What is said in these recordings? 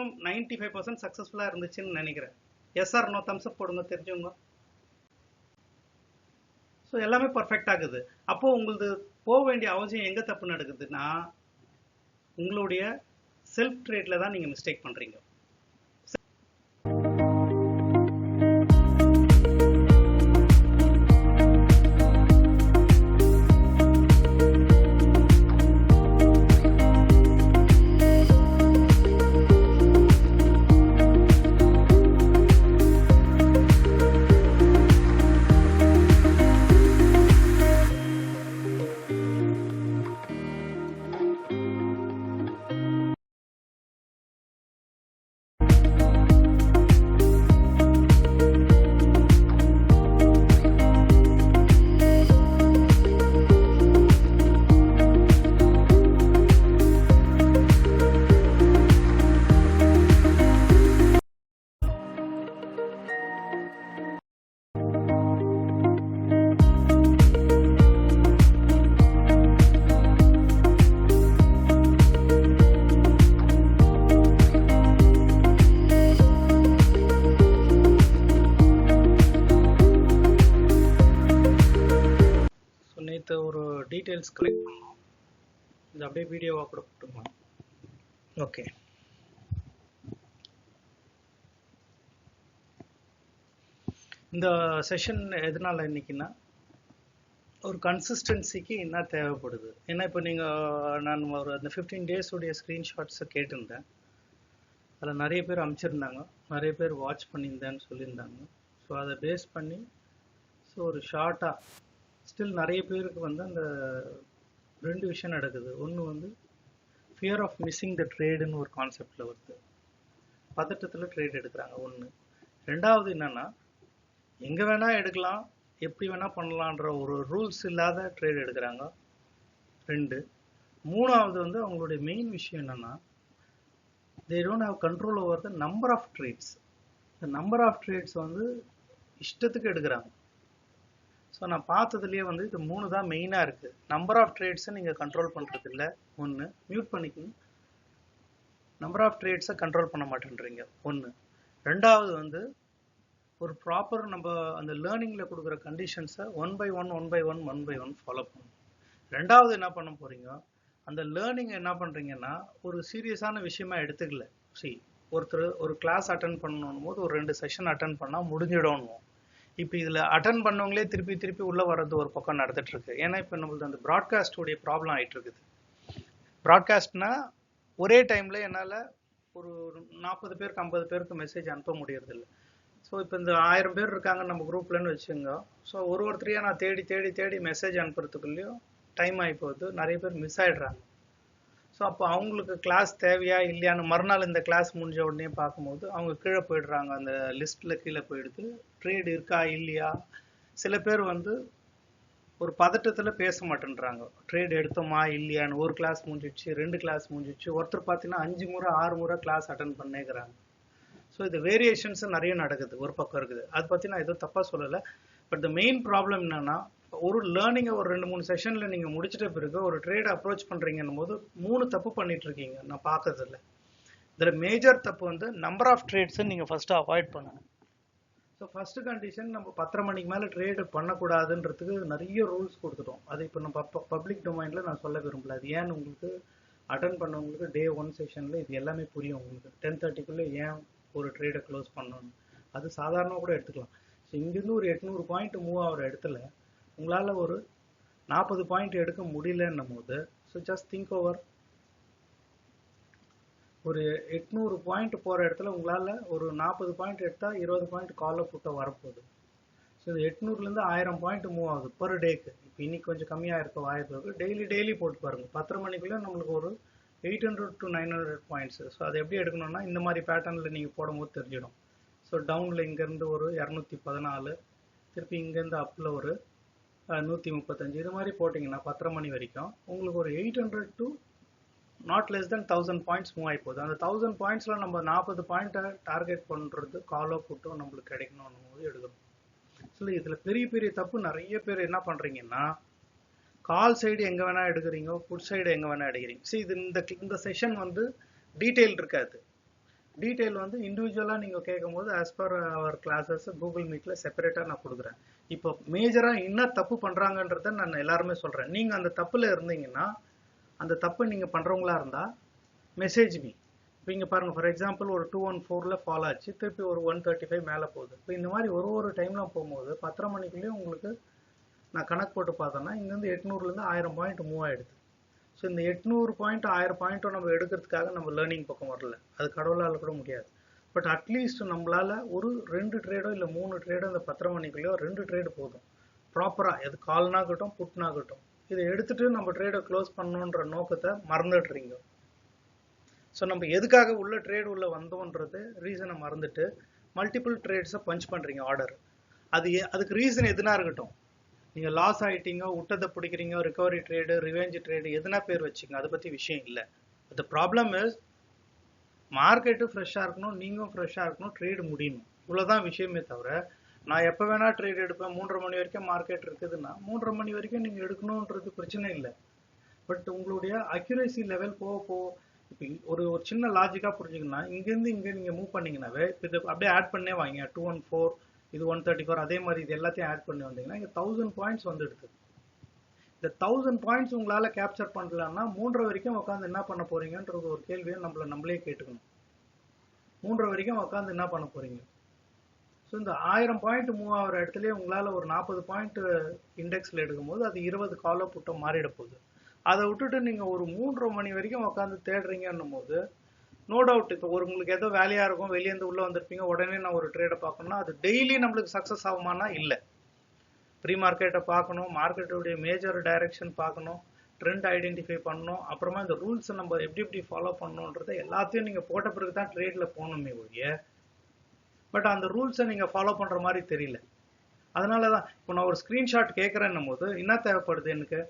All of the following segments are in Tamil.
மேக்ஸிமம் 95% சக்ஸஸ்ஃபுல்லாக இருந்துச்சுன்னு நினைக்கிறேன். Yes or no thumbs up போடுங்க தெரிஞ்சவங்க. ஸோ எல்லாமே பர்ஃபெக்ட் ஆகுது. அப்போது உங்களுக்கு போக வேண்டிய அவசியம் எங்கே தப்பு நடக்குதுன்னா உங்களுடைய செல்ஃப் ட்ரேடில் தான் நீங்கள் மிஸ்டேக் பண்ணுறீங்க. ஒரு டீட்டெயில்ஸ் கலெக்ட் பண்ணோம். இது அப்படியே வீடியோவாக கூட போட்டுக்கலாம். ஓகே, இந்த செஷன் எதனால இன்னைக்குன்னா ஒரு கன்சிஸ்டன்சிக்கு என்ன தேவைப்படுது. ஏன்னா இப்போ நீங்கள் நான் ஒரு அந்த 15 days உடைய ஸ்க்ரீன்ஷாட்ஸை கேட்டிருந்தேன். அதில் நிறைய பேர் அனுப்பிச்சிருந்தாங்க, நிறைய பேர் வாட்ச் பண்ணியிருந்தேன்னு சொல்லியிருந்தாங்க. ஸோ அதை பேஸ் பண்ணி ஸோ ஒரு ஷார்ட்டாக ஸ்டில் நிறைய பேருக்கு வந்து அந்த 2 விஷயம் நடக்குது. ஒன்று வந்து ஃபியர் ஆஃப் மிஸ்ஸிங் த ட்ரேடுன்னு ஒரு கான்செப்டில் வருது, பதட்டத்தில் ட்ரேட் எடுக்கிறாங்க. ஒன்று. ரெண்டாவது என்னென்னா எங்கே வேணால் எடுக்கலாம், எப்படி வேணால் பண்ணலான்ற ஒரு ரூல்ஸ் இல்லாத ட்ரேட் எடுக்கிறாங்க. 2. மூணாவது வந்து அவங்களுடைய மெயின் விஷயம் என்னென்னா they don't have control over the number of trades. the number of trades வந்து இஷ்டத்துக்கு எடுக்கிறாங்க. ஸோ நான் பார்த்ததுலேயே வந்து இது 3 தான் மெயினாக இருக்குது. நம்பர் ஆஃப் ட்ரேட்ஸை நீங்கள் கண்ட்ரோல் பண்ணுறது இல்லை. ஒன்று, மியூட் பண்ணிக்கணும். நம்பர் ஆஃப் ட்ரேட்ஸை கண்ட்ரோல் பண்ண மாட்டேன்றீங்க. ஒன்று. ரெண்டாவது வந்து ஒரு ப்ராப்பர் நம்ம அந்த லேர்னிங்கில் கொடுக்குற கண்டிஷன்ஸை ஒன் பை ஒன் ஃபாலோ பண்ணணும். ரெண்டாவது என்ன பண்ண போகிறீங்க, அந்த லேர்னிங் என்ன பண்ணுறீங்கன்னா ஒரு சீரியஸான விஷயமா எடுத்துக்கல. ஒருத்தர் ஒரு கிளாஸ் அட்டன் பண்ணணும் போது ஒரு 2 செஷன் அட்டன் பண்ணால் முடிஞ்சிடணும். இப்போ இதில் அட்டன் பண்ணவங்களே திருப்பி உள்ளே வர்றது ஒரு பக்கம் நடந்துட்டு இருக்கு. ஏன்னா இப்போ நம்மளுக்கு அந்த ப்ராட்காஸ்டோடைய ப்ராப்ளம் ஆகிட்டு இருக்குது. ப்ராட்காஸ்ட்னா ஒரே டைமில் என்னால் ஒரு 40 பேருக்கு 50 பேருக்கு மெசேஜ் அனுப்ப முடியறதில்ல. ஸோ இப்போ இந்த 1000 பேர் இருக்காங்க நம்ம குரூப்லன்னு வச்சுங்க. ஸோ ஒருத்தரையாக நான் தேடி மெசேஜ் அனுப்புறதுக்குள்ளேயும் டைம் ஆகி போகுது. நிறைய பேர் மிஸ் ஆகிடுறாங்க. ஸோ அப்போ அவங்களுக்கு கிளாஸ் தேவையா இல்லையான்னு மறுநாள் இந்த கிளாஸ் முடிஞ்ச உடனே பார்க்கும்போது அவங்க கீழே போயிடுறாங்க, அந்த லிஸ்ட்டில் கீழே போயிடுது. ட்ரேட் இருக்கா இல்லையா, சில பேர் வந்து ஒரு பதட்டத்தில் பேச மாட்டேன்றாங்க. ட்ரேட் எடுத்தோமா இல்லையான்னு. ஒரு கிளாஸ் முடிஞ்சிச்சு, 2 கிளாஸ் முடிஞ்சிச்சு. ஒருத்தர் பார்த்தீங்கன்னா 5 முறை 6 முறை கிளாஸ் அட்டன் பண்ணிக்கிறாங்க. ஸோ இது வேரியேஷன்ஸ் நிறைய நடக்குது, ஒரு பக்கம் இருக்குது. அதை பற்றி நான் எதுவும் தப்பாக சொல்லலை. பட் த மெயின் ப்ராப்ளம் என்னன்னா ஒரு லேர்னிங்கை ஒரு 2-3 செஷனில் நீங்கள் முடிச்சிட்ட பிறகு ஒரு ட்ரேட் அப்ரோச் பண்ணுறீங்கன்னும் போது 3 தப்பு பண்ணிட்டு இருக்கீங்க நான் பார்க்கறதில்ல. இதில் மேஜர் தப்பு வந்து நம்பர் ஆஃப் ட்ரேட்ஸை நீங்கள் ஃபஸ்ட்டு அவாய்ட் பண்ணணும். ஸோ ஃபஸ்ட்டு கண்டிஷன் நம்ம 10:30 மணிக்கு மேலே ட்ரேடு பண்ணக்கூடாதுன்றதுக்கு நிறைய ரூல்ஸ் கொடுத்துட்டோம். அது இப்போ நம்ம பப்ளிக் டொமைனில் நான் சொல்ல விரும்பல. அது ஏன்னு உங்களுக்கு அட்டன் பண்ணவங்களுக்கு Day 1 செஷனில் இது எல்லாமே புரியும். உங்களுக்கு 10:30க்குள்ளே ஏன் ஒரு ட்ரேடை க்ளோஸ் பண்ணணும், அது சாதாரணமாக கூட எடுத்துக்கலாம். ஸோ இங்கேருந்து ஒரு 800 பாயிண்ட் மூவ் ஆகிற இடத்துல உங்களால் ஒரு 40 பாயிண்ட் எடுக்க முடியலன்னும் போது ஸோ ஜஸ்ட் திங்க் ஓவர். ஒரு 800 பாயிண்ட் போகிற இடத்துல உங்களால் ஒரு 40 பாயிண்ட் எடுத்தால் 20 பாயிண்ட் கால் புட்டை வரப்போகுது. ஸோ இது 800லேருந்து 1000 பாயிண்ட் மூவ் ஆகுது பர் டேக்கு. இப்போ இன்னைக்கு கொஞ்சம் கம்மியாக இருக்க வாய்ப்பு இருக்குது. டெய்லி போட்டு பாருங்கள். 10:30 மணிக்குள்ளே நம்மளுக்கு ஒரு 800 to 900 பாயிண்ட்ஸு. ஸோ அதை எப்படி எடுக்கணும்னா இந்த மாதிரி பேட்டர்னில் நீங்கள் போடும்போது தெரிஞ்சிடும். ஸோ டவுனில் இங்கேருந்து ஒரு 214, திருப்பி இங்கேருந்து அப்பில் ஒரு 135, இது மாதிரி போட்டிங்கன்னா 10:30 மணி வரைக்கும் உங்களுக்கு ஒரு 800 to not less then 1000 points move ஆகி போகுது. அந்த 1000 பாயிண்ட்ஸில் நம்ம 40 பாயிண்ட்டை டார்கெட் பண்ணுறது காலோ புட்டும் நம்மளுக்கு கிடைக்கணும் போது எடுக்கணும். ஸோ இதில் பெரிய தப்பு நிறைய பேர் என்ன பண்ணுறீங்கன்னா கால் சைடு எங்கே வேணால் எடுக்கிறீங்க, புட் சைடு எங்கே வேணால் எடுக்கிறீங்க. இது இந்த செஷன் வந்து டீட்டெயில் இருக்காது. டீட்டெயில் வந்து இண்டிவிஜுவலாக நீங்கள் கேட்கும்போது as per hour classes Google மீட்டில் செப்பரேட்டாக நான் கொடுக்குறேன். இப்போ மேஜராக என்ன தப்பு பண்ணுறாங்கன்றத நான் எல்லாருமே சொல்கிறேன். நீங்கள் அந்த தப்பில் இருந்தீங்கன்னா, அந்த தப்பை நீங்கள் பண்ணுறவங்களா இருந்தால் மெசேஜ் மீ. இப்போ இங்கே பாருங்கள், ஃபார் எக்ஸாம்பிள் ஒரு 214 ஃபாலோ ஆச்சு, திருப்பி ஒரு 135 மேலே போகுது. இப்போ இந்த மாதிரி ஒரு டைம்லாம் போகும்போது 10:30 மணிக்குள்ளேயும் உங்களுக்கு நான் கணக்கு போட்டு பார்த்தோன்னா இங்கேருந்து 800லேருந்து 1000 பாயிண்ட் மூவ் ஆகிடுது. ஸோ இந்த 800 பாயிண்ட் 1000 பாயிண்ட்டும் நம்ம எடுக்கிறதுக்காக நம்ம லேர்னிங் பக்கம் வரல, அது கடவுளால் கூட முடியாது. பட் அட்லீஸ்ட் நம்மளால் ஒரு 2 ட்ரேடோ இல்லை 3 ட்ரேடோ இந்த 10:30 மணிக்குள்ளேயோ 2 ட்ரேடு போதும் ப்ராப்பராக. எது கால்னாகட்டும் புட்னாகட்டும், இதை எடுத்துகிட்டு நம்ம ட்ரேடை க்ளோஸ் பண்ணணுன்ற நோக்கத்தை மறந்துடுறீங்க. ஸோ நம்ம எதுக்காக உள்ள ட்ரேட் உள்ள வந்தோன்றது ரீசனை மறந்துட்டு மல்டிபிள் ட்ரேட்ஸை பஞ்ச் பண்ணுறீங்க ஆர்டர். அதுக்கு ரீசன் எதுனா இருக்கட்டும், நீங்கள் லாஸ் ஆகிட்டீங்க, விட்டதை பிடிக்கிறீங்க, ரிகவரி ட்ரேடு, ரிவெஞ்ச் ட்ரேடு, எதுனா பேர் வச்சுங்க, அதை பற்றி விஷயம் இல்லை. த ப்ராப்ளம் இஸ் மார்க்கெட்டு ஃப்ரெஷ்ஷாக இருக்கணும், நீங்களும் ஃப்ரெஷ்ஷாக இருக்கணும், ட்ரேடு முடியணும். இவ்வளோதான் விஷயமே தவிர நான் எப்போ வேணால் ட்ரேட் எடுப்பேன், 3:30 மணி வரைக்கும் மார்க்கெட் இருக்குதுன்னா 3:30 மணி வரைக்கும் நீங்கள் எடுக்கணுன்றது பிரச்சனை இல்லை. பட் உங்களுடைய அக்யூரேசி லெவல் போக இப்போ ஒரு சின்ன லாஜிக்காக புரிஞ்சுக்கணும்னா, இங்கேருந்து இங்கே நீங்கள் மூவ் பண்ணிங்கனாவே இப்போ இது அப்படியே ஆட் பண்ணே வாங்க, 214 இது 134, அதே மாதிரி இது எல்லாத்தையும் ஆட் பண்ணி வந்தீங்கன்னா இங்கே 1000 பாயிண்ட்ஸ் வந்துடுது. இந்த 1000 பாயிண்ட்ஸ் உங்களால் கேப்சர் பண்ணலான்னா 3:30 வரைக்கும் உட்காந்து என்ன பண்ண போறீங்கன்றது ஒரு கேள்வியை நம்மளே கேட்டுக்கணும். 3:30 வரைக்கும் உட்காந்து என்ன பண்ண போறீங்க? ஸோ இந்த 1000 பாயிண்ட் மூவ் ஆகிற இடத்துலேயே உங்களால் ஒரு 40 பாயிண்ட் இண்டெக்ஸில் எடுக்கும்போது அது 20 காலோ புட்டம் மாறிட போகுது. அதை விட்டுட்டு நீங்கள் ஒரு 3:30 மணி வரைக்கும் உட்காந்து தேடுறீங்கன்னும் போது நோ டவுட் இப்போ உங்களுக்கு ஏதோ வேலையாக இருக்கும், வெளியேந்து உள்ளே வந்திருப்பீங்க, உடனே நான் ஒரு ட்ரேடை பார்க்கணும்னா அது டெய்லி நம்மளுக்கு சக்ஸஸ் ஆகுமானா இல்லை. ப்ரீ மார்க்கெட்டை பார்க்கணும், மார்க்கெட்டுடைய மேஜர் டைரக்ஷன் பார்க்கணும், ட்ரெண்ட் ஐடென்டிஃபை பண்ணணும், அப்புறமா இந்த ரூல்ஸை நம்ம எப்படி ஃபாலோ பண்ணணுன்றதை எல்லாத்தையும் நீங்கள் போட்ட பிறகு தான் ட்ரேடில் போகணுமே ஒழிய, பட் அந்த ரூல்ஸை நீங்கள் ஃபாலோ பண்ணுற மாதிரி தெரியல. அதனால தான் இப்போ நான் ஒரு ஸ்க்ரீன்ஷாட் கேட்குறேன்னும் போது என்ன தேவைப்படுது எனக்கு?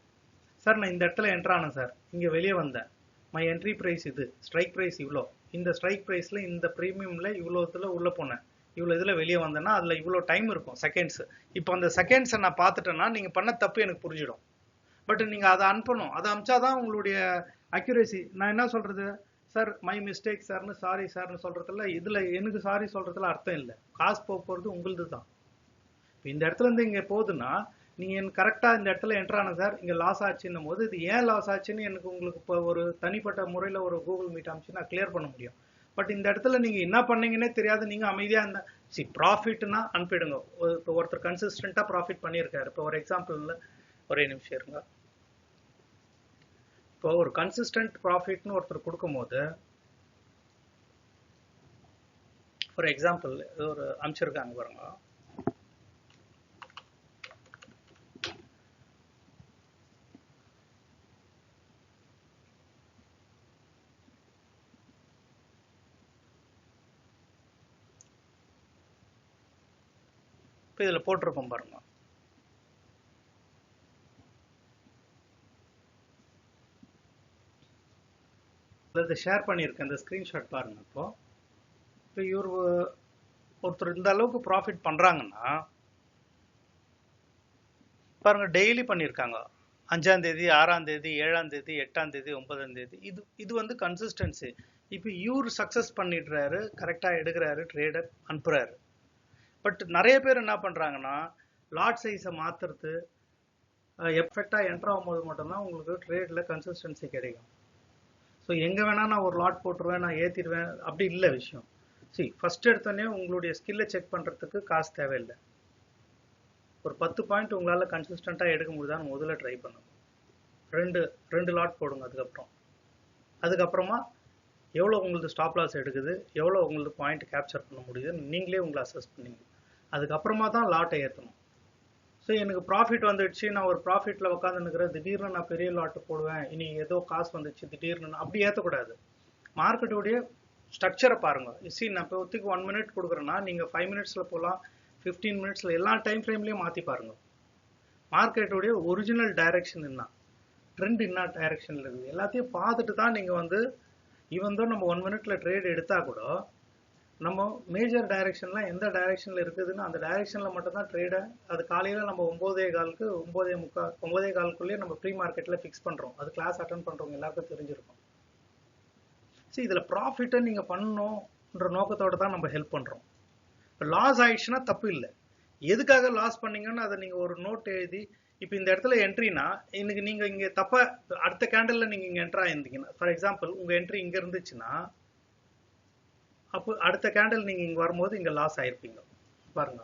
சார் நான் இந்த இடத்துல என்ட்ரு ஆனேன் சார், இங்கே வெளியே வந்தேன், மை என்ட்ரி ப்ரைஸ் இது, ஸ்ட்ரைக் ப்ரைஸ் இவ்வளோ, இந்த ஸ்ட்ரைக் ப்ரைஸில் இந்த ப்ரீமியமில் இவ்வளோ இதில் உள்ளே போனேன், இவ்வளோ இதில் வெளியே வந்தேன்னா அதில் இவ்வளோ டைம் இருக்கும் செகண்ட்ஸு. இப்போ அந்த செகண்ட்ஸை நான் பார்த்துட்டேன்னா நீங்கள் பண்ண தப்பு எனக்கு புரிஞ்சிடும். பட் நீங்கள் அதை அனுப்பணும், அதை அனுப்பிச்சாதான் உங்களுடைய அக்யூரேசி. நான் என்ன சொல்கிறது சார், மை மிஸ்டேக் சார்னு சாரி சார்னு சொல்கிறதுல இதில் எனக்கு சாரி சொல்கிறதுல அர்த்தம் இல்லை. காசு போகிறது உங்களுது தான். இப்போ இந்த இடத்துல இருந்து இங்கே போகுதுன்னா நீங்கள் எனக்கு கரெக்டாக இந்த இடத்துல என்ட்ரான சார் இங்கே லாஸ் ஆச்சுன்னும் போது இது ஏன் லாஸ் ஆச்சுன்னு எனக்கு உங்களுக்கு இப்போ ஒரு தனிப்பட்ட முறையில் ஒரு கூகுள் மீட் அமைச்சு நான் கிளியர் பண்ண முடியும். பட் இந்த இடத்துல நீங்கள் என்ன பண்ணீங்கன்னே தெரியாது, நீங்கள் அமைதியாக இந்த ப்ராஃபிட்னா அனுப்பிடுங்க. இப்போ ஒருத்தர் கன்சிஸ்டண்ட்டாக ப்ராஃபிட் பண்ணியிருக்காரு. இப்போ ஒரு எக்ஸாம்பிள், ஒரே நிமிஷம் இருங்க. இப்போ ஒரு கன்சிஸ்டன்ட் ப்ராஃபிட்னு ஒருத்தர் கொடுக்கும்போது, ஃபார் எக்ஸாம்பிள் ஒரு அமைச்சிருக்காங்க பாருங்க, இதில் போட்டிருக்கோம் பாருங்க, இதை ஷேர் பண்ணியிருக்கேன், இந்த ஸ்க்ரீன்ஷாட் பாருங்க. இப்போ இவர் ஒருத்தர் இந்த அளவுக்கு ப்ராஃபிட் பண்ணுறாங்கன்னா பாருங்க, டெய்லி பண்ணியிருக்காங்க, 5ஆம் தேதி 6ஆம் தேதி 7ஆம் தேதி 8ஆம் தேதி 9ஆம் தேதி. இது வந்து கன்சிஸ்டன்சி. இப்போ இவர் சக்ஸஸ் பண்ணிடுறாரு, கரெக்டாக எடுக்கிறாரு, ட்ரேடை அனுப்புகிறாரு. பட் நிறைய பேர் என்ன பண்ணுறாங்கன்னா லாட் சைஸை மாற்றுறது, எஃபெக்டாக என்ட்ரு ஆகும்போது மட்டும்தான் உங்களுக்கு ட்ரேடில் கன்சிஸ்டன்சி கிடைக்கும். ஸோ எங்கே வேணால் நான் ஒரு லாட் போட்டுருவேன், நான் ஏற்றிடுவேன், அப்படி இல்லை விஷயம். ஃபர்ஸ்ட் எடுத்தோடனே உங்களுடைய ஸ்கில்லை செக் பண்ணுறதுக்கு காசு தேவையில்லை. ஒரு 10 பாயிண்ட் உங்களால் கன்சிஸ்டண்ட்டாக எடுக்க முடியுதான்னு முதல்ல ட்ரை பண்ணுங்க. ரெண்டு லாட் போடுங்க. அதுக்கப்புறமா எவ்வளோ உங்களுக்கு ஸ்டாப் லாஸ் எடுக்குது, எவ்வளோ உங்களுக்கு பாயிண்ட் கேப்சர் பண்ண முடியுதுன்னு நீங்களே உங்களை அசஸ் பண்ணிங்க. அதுக்கப்புறமா தான் லாட்டை ஏற்றணும். ஸோ எனக்கு ப்ராஃபிட் வந்துடுச்சு, நான் ஒரு ப்ராஃபிட்டில் உட்காந்துன்னுக்கிறேன், திடீர்னு நான் பெரிய லாட்டு போடுவேன், இனி ஏதோ காசு வந்துச்சு திடீர்னு, அப்படி ஏற்றக்கூடாது. மார்க்கெட்டுடைய ஸ்ட்ரக்சரை பாருங்கள். நான் இப்போ 1 மினிட் கொடுக்குறேன்னா நீங்கள் 5 மினிட்ஸில் போகலாம், 15 மினிட்ஸில், எல்லா டைம் ஃப்ரேம்லேயும் மாற்றி பாருங்கள். மார்க்கெட்டுடைய ஒரிஜினல் டைரக்ஷன் என்ன, ட்ரெண்ட் என்ன டைரக்ஷனில் இருக்குது, எல்லாத்தையும் பார்த்துட்டு தான் நீங்கள் வந்து ஈவன் தான் நம்ம 1 மினிட்ல ட்ரேட் எடுத்தால் கூட நம்ம மேஜர் டைரக்ஷன்லாம் எந்த டைரக்ஷனில் இருக்குதுன்னு அந்த டைரக்ஷனில் மட்டும்தான் ட்ரேடை, அது காலையில் நம்ம 9:15 9:15 நம்ம ப்ரீ மார்க்கெட்டில் ஃபிக்ஸ் பண்ணுறோம். அது கிளாஸ் அட்டன் பண்ணுறவங்க எல்லாருக்கும் தெரிஞ்சிருக்கும். இதில் ப்ராஃபிட்டை நீங்கள் பண்ணணும், நோக்கத்தோட தான் நம்ம ஹெல்ப் பண்றோம். லாஸ் ஆயிடுச்சுன்னா தப்பு இல்லை. எதுக்காக லாஸ் பண்ணீங்கன்னு அதை நீங்க ஒரு நோட் எழுதி, இப்போ இந்த இடத்துல என்ட்ரினா இன்னைக்கு நீங்க இங்க தப்பா அடுத்த கேண்டல்ல நீங்க இங்க என்ட்ரா இருந்தீங்கன்னா, ஃபார் எக்ஸாம்பிள் உங்க என்ட்ரி இங்க இருந்துச்சுன்னா, அப்போ அடுத்த கேண்டல் நீங்க இங்க வரும்போது இங்க லாஸ் ஆயிருப்பீங்க பாருங்க.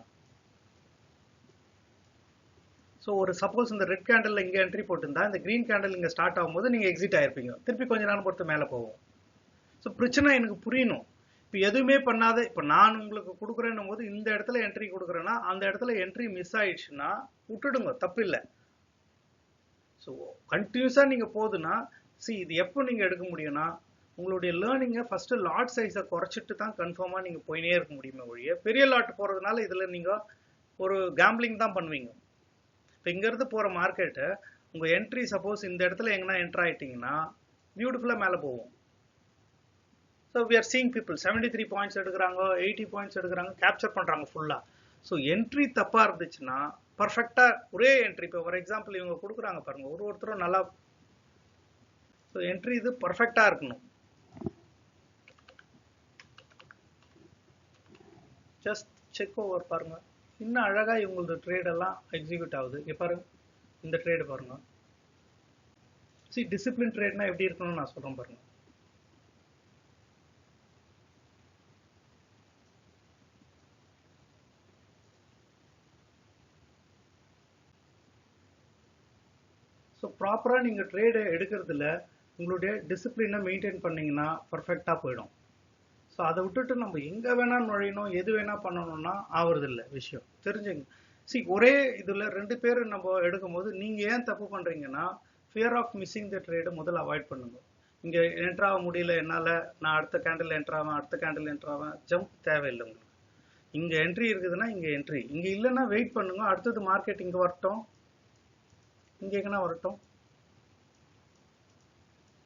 ஸோ ஒரு சப்போஸ் இந்த ரெட் கேண்டல்ல இங்க என்ட்ரி போட்டிருந்தா இந்த கிரீன் கேண்டல் இங்க ஸ்டார்ட் ஆகும்போது நீங்க எக்ஸிட் ஆயிருப்பீங்க. திருப்பி கொஞ்ச நேரம் பொறுத்து மேலே போவோம். ஸோ பிரச்சனை எனக்கு புரியணும். இப்போ எதுவுமே பண்ணாத இப்போ நான் உங்களுக்கு கொடுக்குறேன்னும் போது இந்த இடத்துல என்ட்ரி கொடுக்குறேன்னா அந்த இடத்துல என்ட்ரி மிஸ் ஆயிடுச்சுன்னா விட்டுடுங்க, தப்பு இல்லை. ஸோ கண்டினியூஸாக நீங்கள் போகுதுன்னா இது எப்போ நீங்கள் எடுக்க முடியும்னா உங்களுடைய லேர்னிங்கை ஃபஸ்ட்டு லாட் சைஸை குறைச்சிட்டு தான் கன்ஃபார்மாக நீங்கள் போயினே இருக்க முடியுமே ஒழிய, பெரிய லாட் போகிறதுனால இதில் நீங்கள் ஒரு கேம்பிளிங் தான் பண்ணுவீங்க. இப்போ இங்கேருந்து போகிற மார்க்கெட்டு உங்கள் என்ட்ரி சப்போஸ் இந்த இடத்துல எங்கன்னா என்ட்ரு ஆகிட்டிங்கன்னா பியூட்டிஃபுல்லாக மேலே போவோம். So we are seeing people 73 points எடுக்கிறாங்க, 80 பாயிண்ட்ஸ் எடுக்கிறாங்க, கேப்சர் பண்ணுறாங்க ஃபுல்லாக. ஸோ என்ட்ரி தப்பாக இருந்துச்சுன்னா பர்ஃபெக்டாக ஒரே என்ட்ரி, இப்போ ஃபார் எக்ஸாம்பிள் இவங்க கொடுக்குறாங்க பாருங்கள், ஒருத்தரும் நல்லா, ஸோ என்ட்ரி இது பர்ஃபெக்டாக இருக்கணும். ஜஸ்ட் செக் ஓவர் பாருங்க, இன்னும் அழகாக இவங்களது ட்ரேடெல்லாம் எக்ஸிக்யூட் ஆகுது. இங்கே பாருங்க, இந்த ட்ரேடு பாருங்க. டிசிப்ளின் ட்ரேட்னா எப்படி இருக்கணும்னு நான் சொல்கிறேன் பாருங்க. ஸோ ப்ராப்பராக நீங்கள் ட்ரேடை எடுக்கிறதுல உங்களுடைய டிசிப்ளினை மெயின்டைன் பண்ணிங்கன்னா பர்ஃபெக்டாக போயிடும். ஸோ அதை விட்டுட்டு நம்ம எங்கே வேணால் நுழையணும், எது வேணால் பண்ணணும்னா ஆகுறதில்ல விஷயம், தெரிஞ்சுங்க. ஒரே இதில் 2 பேர் நம்ம எடுக்கும் போது நீங்கள் ஏன் தப்பு பண்ணுறீங்கன்னா, ஃபியர் ஆஃப் மிஸ்ஸிங் த ட்ரேடை முதல்ல அவாய்ட் பண்ணுங்க. இங்கே என்ட்ராக முடியல என்னால், நான் அடுத்த கேண்டில் என்ட்ராவேன், அடுத்த கேண்டில் என்ட்ராவேன், ஜம்ப் தேவையில்லை உங்களுக்கு. இங்கே என்ட்ரி இருக்குதுன்னா இங்கே என்ட்ரி, இங்கே இல்லைன்னா வெயிட் பண்ணுங்க, அடுத்தது மார்க்கெட் இங்கே வரட்டும், இங்கே எங்கன்னா வரட்டும்,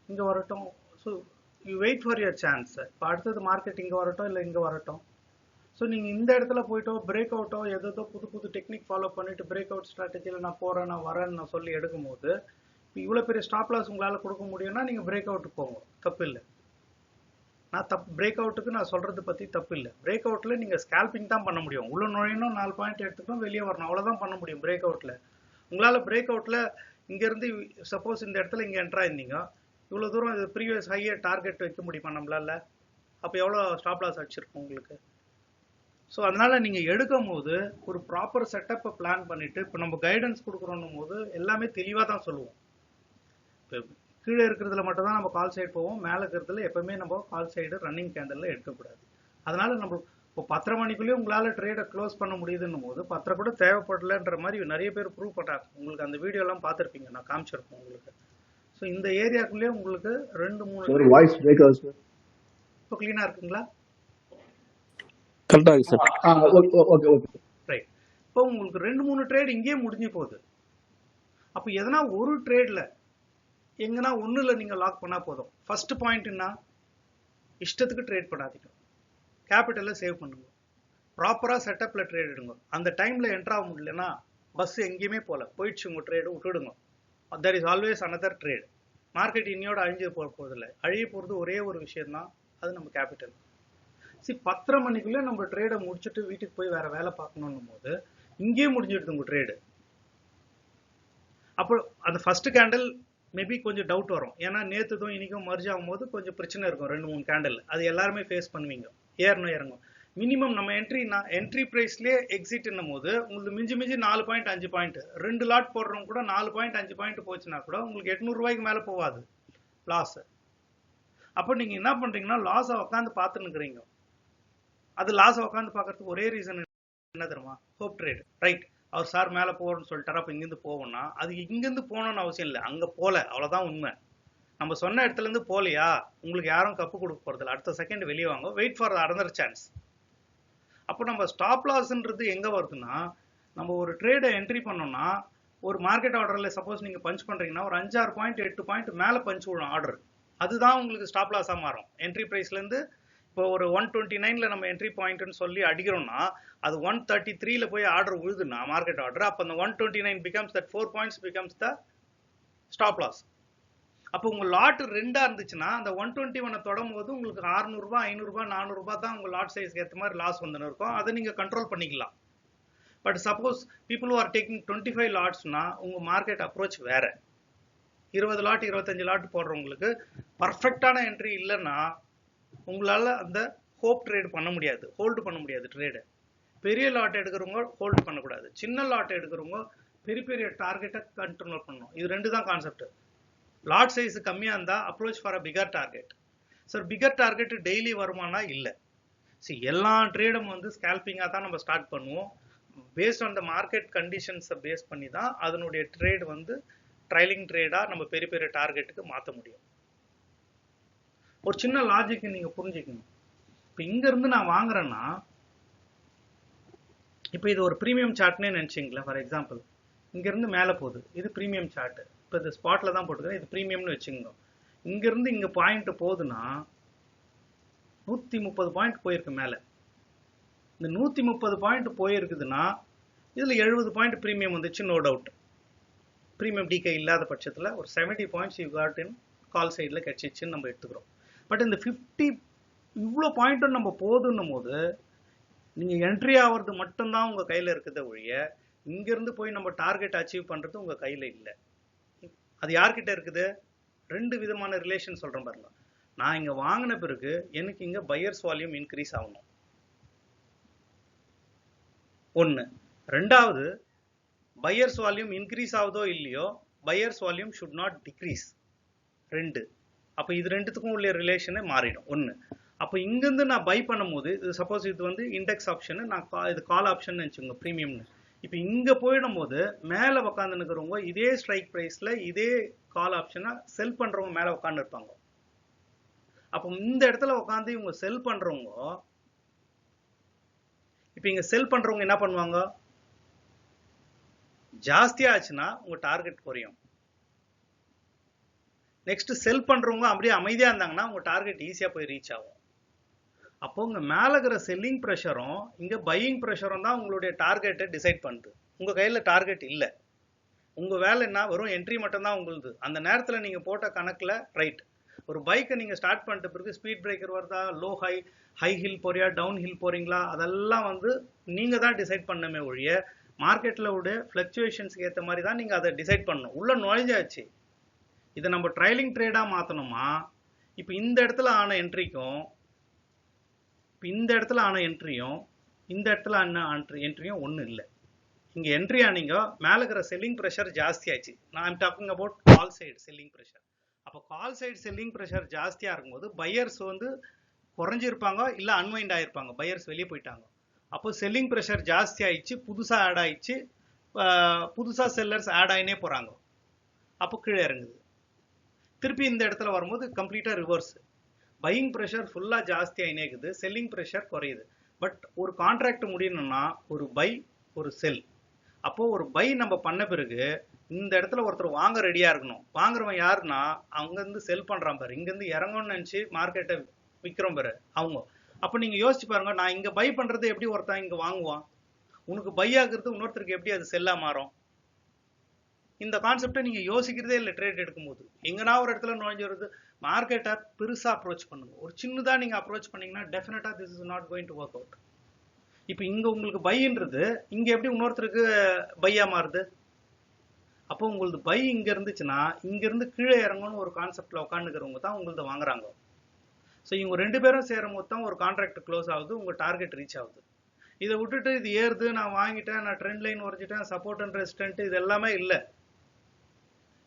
இங்கே வரட்டும். So you wait for your chance. இப்போ அடுத்தது மார்க்கெட் இங்கே வரட்டும் இல்லை இங்கே வரட்டும். ஸோ நீங்கள் இந்த இடத்துல போய்ட்டோ பிரேக் அவுட்டோ எதோ புது டெக்னிக் ஃபாலோ பண்ணிவிட்டு பிரேக் அவுட் ஸ்ட்ராட்டஜியில் நான் போகிறேன், நான் வரேன்னு நான் சொல்லி எடுக்கும்போது இப்போ இவ்வளோ பெரிய ஸ்டாப் லாஸ் உங்களால் கொடுக்க முடியும்னா நீங்கள் பிரேக் அவுட்டுக்கு போங்க, தப்பு இல்லை. நான் பிரேக் அவுட்டுக்கு நான் சொல்கிறது பற்றி தப்பு இல்லை. பிரேக் அவுட்டில் நீங்கள் ஸ்கேல்பிங் தான் பண்ண முடியும். உள்ள நுழையணும், 4 பாயிண்ட் எடுத்துக்கணும், வெளியே வரணும், அவ்வளோதான் பண்ண முடியும் பிரேக் அவுட்டில். உங்களால் பிரேக் அவுட்டில் இங்கேருந்து சப்போஸ் இந்த இடத்துல இங்கே என்ட்ரா இருந்தீங்க, இவ்வளோ தூரம் இது ப்ரீவியஸ் ஹையை டார்கெட் வைக்க முடியுமா நம்மளால? அப்போ எவ்வளோ ஸ்டாப் லாஸ் அடிச்சிருக்கும் உங்களுக்கு? ஸோ அதனால் நீங்கள் எடுக்கும் போது ஒரு ப்ராப்பர் செட்டப்பை பிளான் பண்ணிவிட்டு, இப்போ நம்ம கைடன்ஸ் கொடுக்குறோன்னும் போது எல்லாமே தெளிவாக தான் சொல்லுவோம். இப்போ கீழே இருக்கிறதுல மட்டும் தான் நம்ம கால் சைடு போவோம், மேலே இருக்கிறதுல எப்போவுமே நம்ம கால் சைடு ரன்னிங் கேண்டலில் எடுக்கக்கூடாது. அதனால் நம்ம இப்போ 10:30 மணிக்குள்ளேயே உங்களால் ட்ரேடை க்ளோஸ் பண்ண முடியுதுன்னும் போது 10:30 கூட தேவைப்படலைன்ற மாதிரி நிறைய பேர் ப்ரூவ் பண்ணுறாங்க. உங்களுக்கு அந்த வீடியோலாம் பார்த்துருப்பீங்க, நான் காமிச்சிருப்பேன் உங்களுக்கு. ஸோ இந்த ஏரியாக்குள்ளேயே உங்களுக்கு 2-3 வாய்ஸ் பிரேக் ஆகுது சார். இப்போ க்ளீனாக இருக்குங்களா? கரெக்டாக சார். Okay okay right. இப்போ உங்களுக்கு 2-3 ட்ரேட் இங்கேயே முடிஞ்சு போகுது. அப்போ எதனா ஒரு ட்ரேடில் எங்கன்னா ஒன்றில் நீங்கள் லாக் பண்ணால் போதும். ஃபர்ஸ்ட் பாயிண்ட்னா இஷ்டத்துக்கு ட்ரேட் பண்ணாதீங்க, கேபிட்டலை சேவ் பண்ணுங்க, ப்ராப்பராக செட்டப்பில் ட்ரேட் எடுங்க. அந்த டைமில் என்ட்ரு ஆக முடியலன்னா பஸ் எங்கேயுமே போகல, போயிடுச்சு உங்கள் ட்ரேடு, விட்டுடுங்க. There is always another trade. Market இன்னையோட அழிஞ்சு போகிறதில்லை, அழிய போகிறது ஒரே ஒரு விஷயம்தான், அது நம்ம கேபிட்டல். 10:30 மணிக்குள்ளே நம்ம ட்ரேடை முடிச்சுட்டு வீட்டுக்கு போய் வேறு வேலை பார்க்கணும் போது இங்கேயே முடிஞ்சிடுது உங்கள் ட்ரேடு. அப்போ அந்த ஃபஸ்ட்டு கேண்டில் மேபி கொஞ்சம் டவுட் வரும், ஏன்னா நேற்றுதும் இன்றைக்கும் மர்ஜ் ஆகும்போது கொஞ்சம் பிரச்சனை இருக்கும். 2-3 கேண்டில் அது எல்லாருமே ஃபேஸ் பண்ணுவீங்க, ஏறணும் இறங்கும். மினிமம் நம்ம என்ட்ரி ப்ரைஸ்லேயே எக்ஸிட்னும் போது உங்களுக்கு மிஞ்சி 4 பாயிண்ட் 5 பாயிண்ட் 2 லாட் போடுறவங்க கூட 4 பாயிண்ட் 5 பாயிண்ட் போச்சுன்னா கூட உங்களுக்கு 800 ரூபாய்க்கு மேலே போகாது லாஸ். அப்போ நீங்கள் என்ன பண்ணுறீங்கன்னா லாஸை உட்காந்து பார்த்துன்னுக்குறீங்க. அது லாஸை உட்காந்து பார்க்கறதுக்கு ஒரே ரீசன் என்ன தெரியுமா? Hope trade. ரைட், அவர் சார் மேலே போகிறோன்னு சொல்லிட்டாரா, அப்போ இங்கேருந்து போவோம்னா அது இங்கேருந்து போகணும்னு அவசியம் இல்லை, அங்கே போகல, அவ்வளோதான் உண்மை. நம்ம சொன்ன இடத்துலேருந்து போகலையா உங்களுக்கு யாரும் கப்பு கொடுக்க போகிறதில்ல, அடுத்த செகண்ட் வெளியே வாங்க, வெயிட் ஃபார் அனதர் சான்ஸ். அப்போ நம்ம ஸ்டாப் லாஸ்ன்றது எங்கே வருதுன்னா, நம்ம ஒரு ட்ரேடை என்ட்ரி பண்ணோம்னா ஒரு மார்க்கெட் ஆர்டரில் சப்போஸ் நீங்கள் பஞ்ச் பண்ணுறீங்கன்னா ஒரு 5-6 பாயிண்ட் 8 பாயிண்ட் மேலே பஞ்ச் விடும் ஆர்டர், அதுதான் உங்களுக்கு ஸ்டாப் லாஸாக மாறும். என்ட்ரி ப்ரைஸ்லேருந்து இப்போ ஒரு 129ல் நம்ம என்ட்ரி பாயிண்ட்னு சொல்லி அடிக்கிறோம்னா அது 133ல போய் ஆர்டர் விழுதுன்னா மார்க்கெட் ஆர்டர், அப்போ அந்த 129 becomes that 4 points becomes the stop loss. அப்போ உங்க லாட் 2 இருந்துச்சுன்னா அந்த 121 தொடும் போது உங்களுக்கு 600 ரூபாய் 500 ரூபாய் 400 ரூபாய் தான் உங்க லாட் சைஸ்க்கு ஏற்ற மாதிரி லாஸ் வந்துன்னு இருக்கும். அதை நீங்க கண்ட்ரோல் பண்ணிக்கலாம். But suppose people are taking 25 லாட்ஸ்னா உங்க மார்க்கெட் அப்ரோச் வேற. 20 லாட் 25 லாட் போடுறவங்களுக்கு பர்ஃபெக்டான என்ட்ரி இல்லைன்னா உங்களால அந்த ஹோப் ட்ரேட் பண்ண முடியாது, ஹோல்டு பண்ண முடியாது ட்ரேடு. பெரிய லாட் எடுக்கிறவங்க ஹோல்டு பண்ணக்கூடாது, சின்ன லாட் எடுக்கிறவங்க பெரிய பெரிய டார்கெட்டை கண்ட்ரோல் பண்ணணும். இது 2 தான் கான்செப்ட். லாட் சைஸ் கம்மியா இருந்தா approach for a bigger target. Sir bigger target daily வருமானா இல்ல. எல்லா ட்ரேடும் வந்து ஸ்கேல்பிங்கா தான் நம்ம ஸ்டார்ட் பண்ணுவோம். பேஸ்ட் ஆன் த மார்க்கெட் கண்டிஷன்ஸை பேஸ் பண்ணி தான் அதனுடைய ட்ரேட் வந்து ட்ரைலிங் ட்ரேடா நம்ம பெரிய பெரிய டார்கெட்டுக்கு மாற்ற முடியும். ஒரு சின்ன லாஜிக் நீங்க புரிஞ்சுக்கணும். இப்போ இங்க இருந்து நான் வாங்குறேன்னா, இப்போ இது ஒரு ப்ரீமியம் சார்ட்னே நினைச்சிங்களேன். ஃபார் எக்ஸாம்பிள் இங்க இருந்து மேலே போகுது, இது ப்ரீமியம் சார்ட். இப்போ இது ஸ்பாட்ல தான் போட்டுக்கிறேன், இது ப்ரீமியம்னு வச்சுக்கோங்க. இங்க இருந்து இங்க பாயிண்ட் போகுதுன்னா 130 பாயிண்ட் போயிருக்கு மேல. இந்த 130 பாயிண்ட் போயிருக்குதுன்னா இதுல 70 பாயிண்ட் ப்ரீமியம் வந்துச்சு, நோ டவுட். ப்ரீமியம் டிகே இல்லாத பட்சத்துல ஒரு 70 பாயிண்ட்ஸ் யூ காட் இன் கால் சைட்ல கிடைச்சிச்சுன்னு நம்ம எடுத்துக்கிறோம். பட் இந்த 50 இவ்வளோ பாயிண்ட்டும் நம்ம போதுன்னும் போது நீங்க என்ட்ரி ஆகிறது மட்டும்தான் உங்க கையில இருக்குத ஒழிய இங்க இருந்து போய் நம்ம டார்கெட் அச்சீவ் பண்றது உங்க கையில இல்லை. அது யார்கிட்ட இருக்குது? 2 விதமான ரிலேஷன் சொல்றேன் பாருங்க. நான் இங்க வாங்கின பிறகு எனக்கு இங்க பையர்ஸ் வால்யூம் இன்க்ரீஸ் ஆகணும், ஒன்னு. ரெண்டாவது, பையர்ஸ் வால்யூம் இன்க்ரீஸ் ஆகுதோ இல்லையோ buyers volume should not decrease. 2. அப்போ இது 2த்துக்கும் உள்ள ரிலேஷனை மாறிடும், ஒன்னு. அப்போ இங்கிருந்து நான் பை பண்ணும்போது, இது சப்போஸ் இது வந்து இண்டெக்ஸ் ஆப்ஷன், நான் இது கால் ஆப்ஷன் வச்சுக்கோங்க, ப்ரீமியம்னு. இப்போ இங்க போயிடும் போது மேல உட்காந்து இருக்கிறவங்க இதே ஸ்ட்ரைக் பிரைஸ்ல இதே கால் ஆப்ஷனை செல் பண்றவங்க மேல உட்காந்து இருப்பாங்க. அப்போ இந்த இடத்துல உட்காந்து இவங்க செல் பண்றவங்க, இப்போ இங்க செல் பண்றவங்க என்ன பண்ணுவாங்க? ஜாஸ்தியா ஆச்சுன்னா உங்க டார்கெட் குறையும். நெக்ஸ்ட் செல் பண்றவங்க அப்படியே அமைதியா இருந்தாங்கன்னா உங்க டார்கெட் ஈஸியா போய் ரீச் ஆகும். அப்போ உங்க மேல இருக்கிற செல்லிங் ப்ரெஷரும் இங்க பையிங் ப்ரெஷரும் தான் உங்களுடைய டார்கெட்டை டிசைட் பண்ணுது. உங்க கையில டார்கெட் இல்லை. உங்க வேலை என்ன? வெறும் என்ட்ரி மட்டும் தான் உங்களுது. அந்த நேரத்துல நீங்க போட்ட கணக்குல ரைட். ஒரு பைக்கை நீங்க ஸ்டார்ட் பண்ணிட்ட பிறகு ஸ்பீட் பிரேக்கர் வருதா, லோ ஹை ஹில் போறியா, டவுன் ஹில் போறீங்களா, அதெல்லாம் வந்து நீங்க தான் டிசைட் பண்ணமே ஒழிய மார்க்கெட்ல உடைய ஃபிளக்சுவேஷன்ஸ்க்கு ஏற்ற மாதிரி தான் நீங்க அதை டிசைட் பண்ணணும். உள்ள நுழைஞ்சாச்சு. இதை நம்ம ட்ரைலிங் ட்ரேடா மாத்தணுமா? இப்போ இந்த இடத்துல ஆன என்ட்ரிக்கும் இந்த இடத்துல ஆன என்ட்ரியும் இந்த இடத்துல ஆன என்ட்ரியும் ஒன்றும் இல்லை. இங்க என்ட்ரி ஆனீங்க, மேல இருக்கிற செல்லிங் ப்ரெஷர் ஜாஸ்தி ஆச்சு. நான் I'm talking about call side selling pressure. அப்போ கால் சைடு செல்லிங் ப்ரெஷர் ஜாஸ்தியா இருக்கும்போது பையர்ஸ் வந்து குறைஞ்சிருப்பாங்க, இல்லை அன்வைண்ட் ஆயிருப்பாங்க, பையர்ஸ் வெளியே போயிட்டாங்க. அப்போ செல்லிங் ப்ரெஷர் ஜாஸ்தி ஆயிடுச்சு, புதுசா ஆட் ஆயிடுச்சு, புதுசா செல்லர்ஸ் ஆட் ஆயினே போறாங்க. அப்போ கீழே இறங்குது. திருப்பி இந்த இடத்துல வரும்போது கம்ப்ளீட்டா ரிவர்ஸ். பையிங் ப்ரெஷர் ஃபுல்லா ஜாஸ்தி ஆயினே இருக்குது, செல்லிங் ப்ரெஷர் குறையுது. பட் ஒரு கான்ட்ராக்ட் முடியணும்னா ஒரு பை ஒரு செல். அப்போ ஒரு பை நம்ம பண்ண பிறகு இந்த இடத்துல ஒருத்தர் வாங்க ரெடியா இருக்கணும். வாங்குறவன் யாருன்னா அவங்க இருந்து செல் பண்றான் பாரு, இங்க இருந்து இறங்கணும்னு நினைச்சு மார்க்கெட்டை விற்கிறோம் பாரு அவங்க. அப்போ நீங்க யோசிச்சு பாருங்க, நான் இங்க பை பண்றது எப்படி ஒருத்தன் இங்க வாங்குவான்? உனக்கு பை ஆகுறது இன்னொருத்தருக்கு எப்படி அது செல்லா மாறும்? இந்த கான்செப்டை நீங்க யோசிக்கிறதே இல்லை ட்ரேட் எடுக்கும்போது. எங்கன்னா ஒரு இடத்துல நுழைஞ்சு வருது. மார்க்கெட்டை பெருசா அப்ரோச் பண்ணுங்க. ஒரு சின்னதா நீங்க அப்ரோச் பண்ணீங்கன்னா டெஃபினட்டா this is not going to work out. இப்போ இங்க உங்களுக்கு பைன்றது இங்க எப்படி இன்னொருத்தருக்கு பையா மாறுது? அப்போ உங்களுக்கு பை இங்க இருந்துச்சுன்னா இங்க இருந்து கீழே இறங்கணும்னு ஒரு கான்செப்ட்ல உட்காந்துக்கிறவங்க தான் உங்களது வாங்குறாங்க. ஸோ இவங்க 2 பேரும் சேரும் போது தான் ஒரு கான்ட்ராக்ட் க்ளோஸ் ஆகுது, உங்க டார்கெட் ரீச் ஆகுது. இதை விட்டுட்டு இது ஏறுது, நான் வாங்கிட்டேன், நான் ட்ரெண்ட் லைன் வரைஞ்சிட்டேன், சப்போர்ட் அண்ட் ரெசிஸ்டன்ட், இது எல்லாமே இல்லை.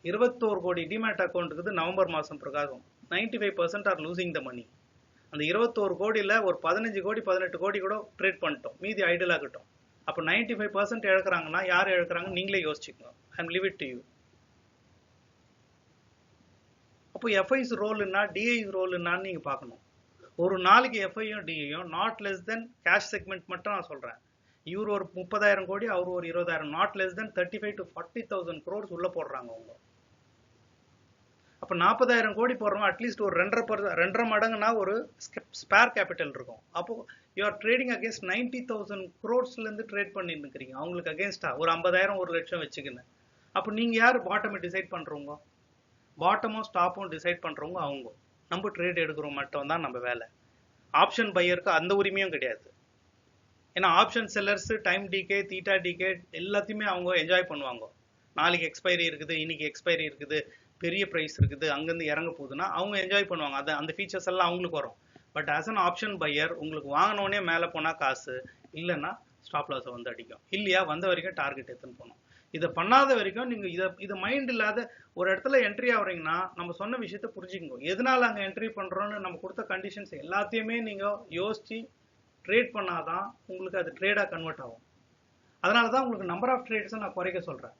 21 கோடி டிமேட் அக்கௌண்ட் இருக்குது நவம்பர் மாசம் பிரகாசம். 95% ஆர் லூசிங் த மணி. அந்த 21 கோடியில ஒரு 15 கோடி 18 கோடி கூட ட்ரேட் பண்ணிட்டோம், மீதி ஐடில் ஆகட்டும். அப்போ 95% இழக்கிறாங்கன்னா யார் இழக்கிறாங்க நீங்களே யோசிச்சுக்கோங்க. I leave it to you. அப்போ எஃப்ஐஸ் ரோல்னா டிஐஸ் ரோல்னான்னு நீங்க பார்க்கணும். ஒரு நாளைக்கு எஃப்ஐயும் டிஐயும் not less than cash segment மட்டும் நான் சொல்றேன். இவர் ஒரு 30,000 கோடி, அவர் ஒரு 20,000, not less then 35,000 to 40,000 crores உள்ள போடுறாங்க அவங்க. அப்போ 40,000 கோடி போடுறோம், அட்லீஸ்ட் ஒரு 2.5 மடங்குனா ஒரு ஸ்பேர் கேபிட்டல் இருக்கும். அப்போ யூஆர் ட்ரேடிங் அகேன்ஸ்ட் 90,000 crores-ல இருந்து ட்ரேட் பண்ணிட்டு இருக்கிறீங்க. அவங்களுக்கு அகேன்ஸ்டா ஒரு 50,000 1 லட்சம் வச்சுக்கின்னு. அப்போ நீங்க யார் பாட்டமை டிசைட் பண்றவங்க? பாட்டமும் ஸ்டாப்பும் டிசைட் பண்ணுறவங்க அவங்க. நம்ம ட்ரேட் எடுக்கிறோம் மட்டும் தான் நம்ம வேலை. ஆப்ஷன் பையருக்கு அந்த உரிமையும் கிடையாது. ஏன்னா option sellers time decay theta decay எல்லாத்தையுமே அவங்க என்ஜாய் பண்ணுவாங்க. நாளைக்கு எக்ஸ்பைரி இருக்குது, இன்னைக்கு எக்ஸ்பைரி இருக்குது, பெரிய ப்ரைஸ் இருக்குது, அங்கேருந்து இறங்க போகுதுன்னா அவங்க என்ஜாய் பண்ணுவாங்க. அதை அந்த ஃபீச்சர்ஸ் எல்லாம் அவங்களுக்கு வரும். But as an option pier உங்களுக்கு வாங்கினோடனே மேலே போனால் காசு, இல்லைன்னா ஸ்டாப் லாஸை வந்து அடிக்கும், இல்லையா வந்த வரைக்கும் டார்கெட் எடுத்துன்னு போகணும். இதை பண்ணாத வரைக்கும் நீங்கள் இதை மைண்ட் இல்லாத ஒரு இடத்துல என்ட்ரி ஆகுறீங்கன்னா நம்ம சொன்ன விஷயத்த புரிஞ்சுக்கோங்க. எதனால அங்கே என்ட்ரி பண்ணுறோன்னு நம்ம கொடுத்த கண்டிஷன்ஸ் எல்லாத்தையுமே நீங்கள் யோசிச்சு ட்ரேட் பண்ணாதான் உங்களுக்கு அது ட்ரேடாக கன்வெர்ட் ஆகும். அதனால தான் உங்களுக்கு நம்பர் ஆஃப் ட்ரேட்ஸை நான் குறைக்க சொல்கிறேன்.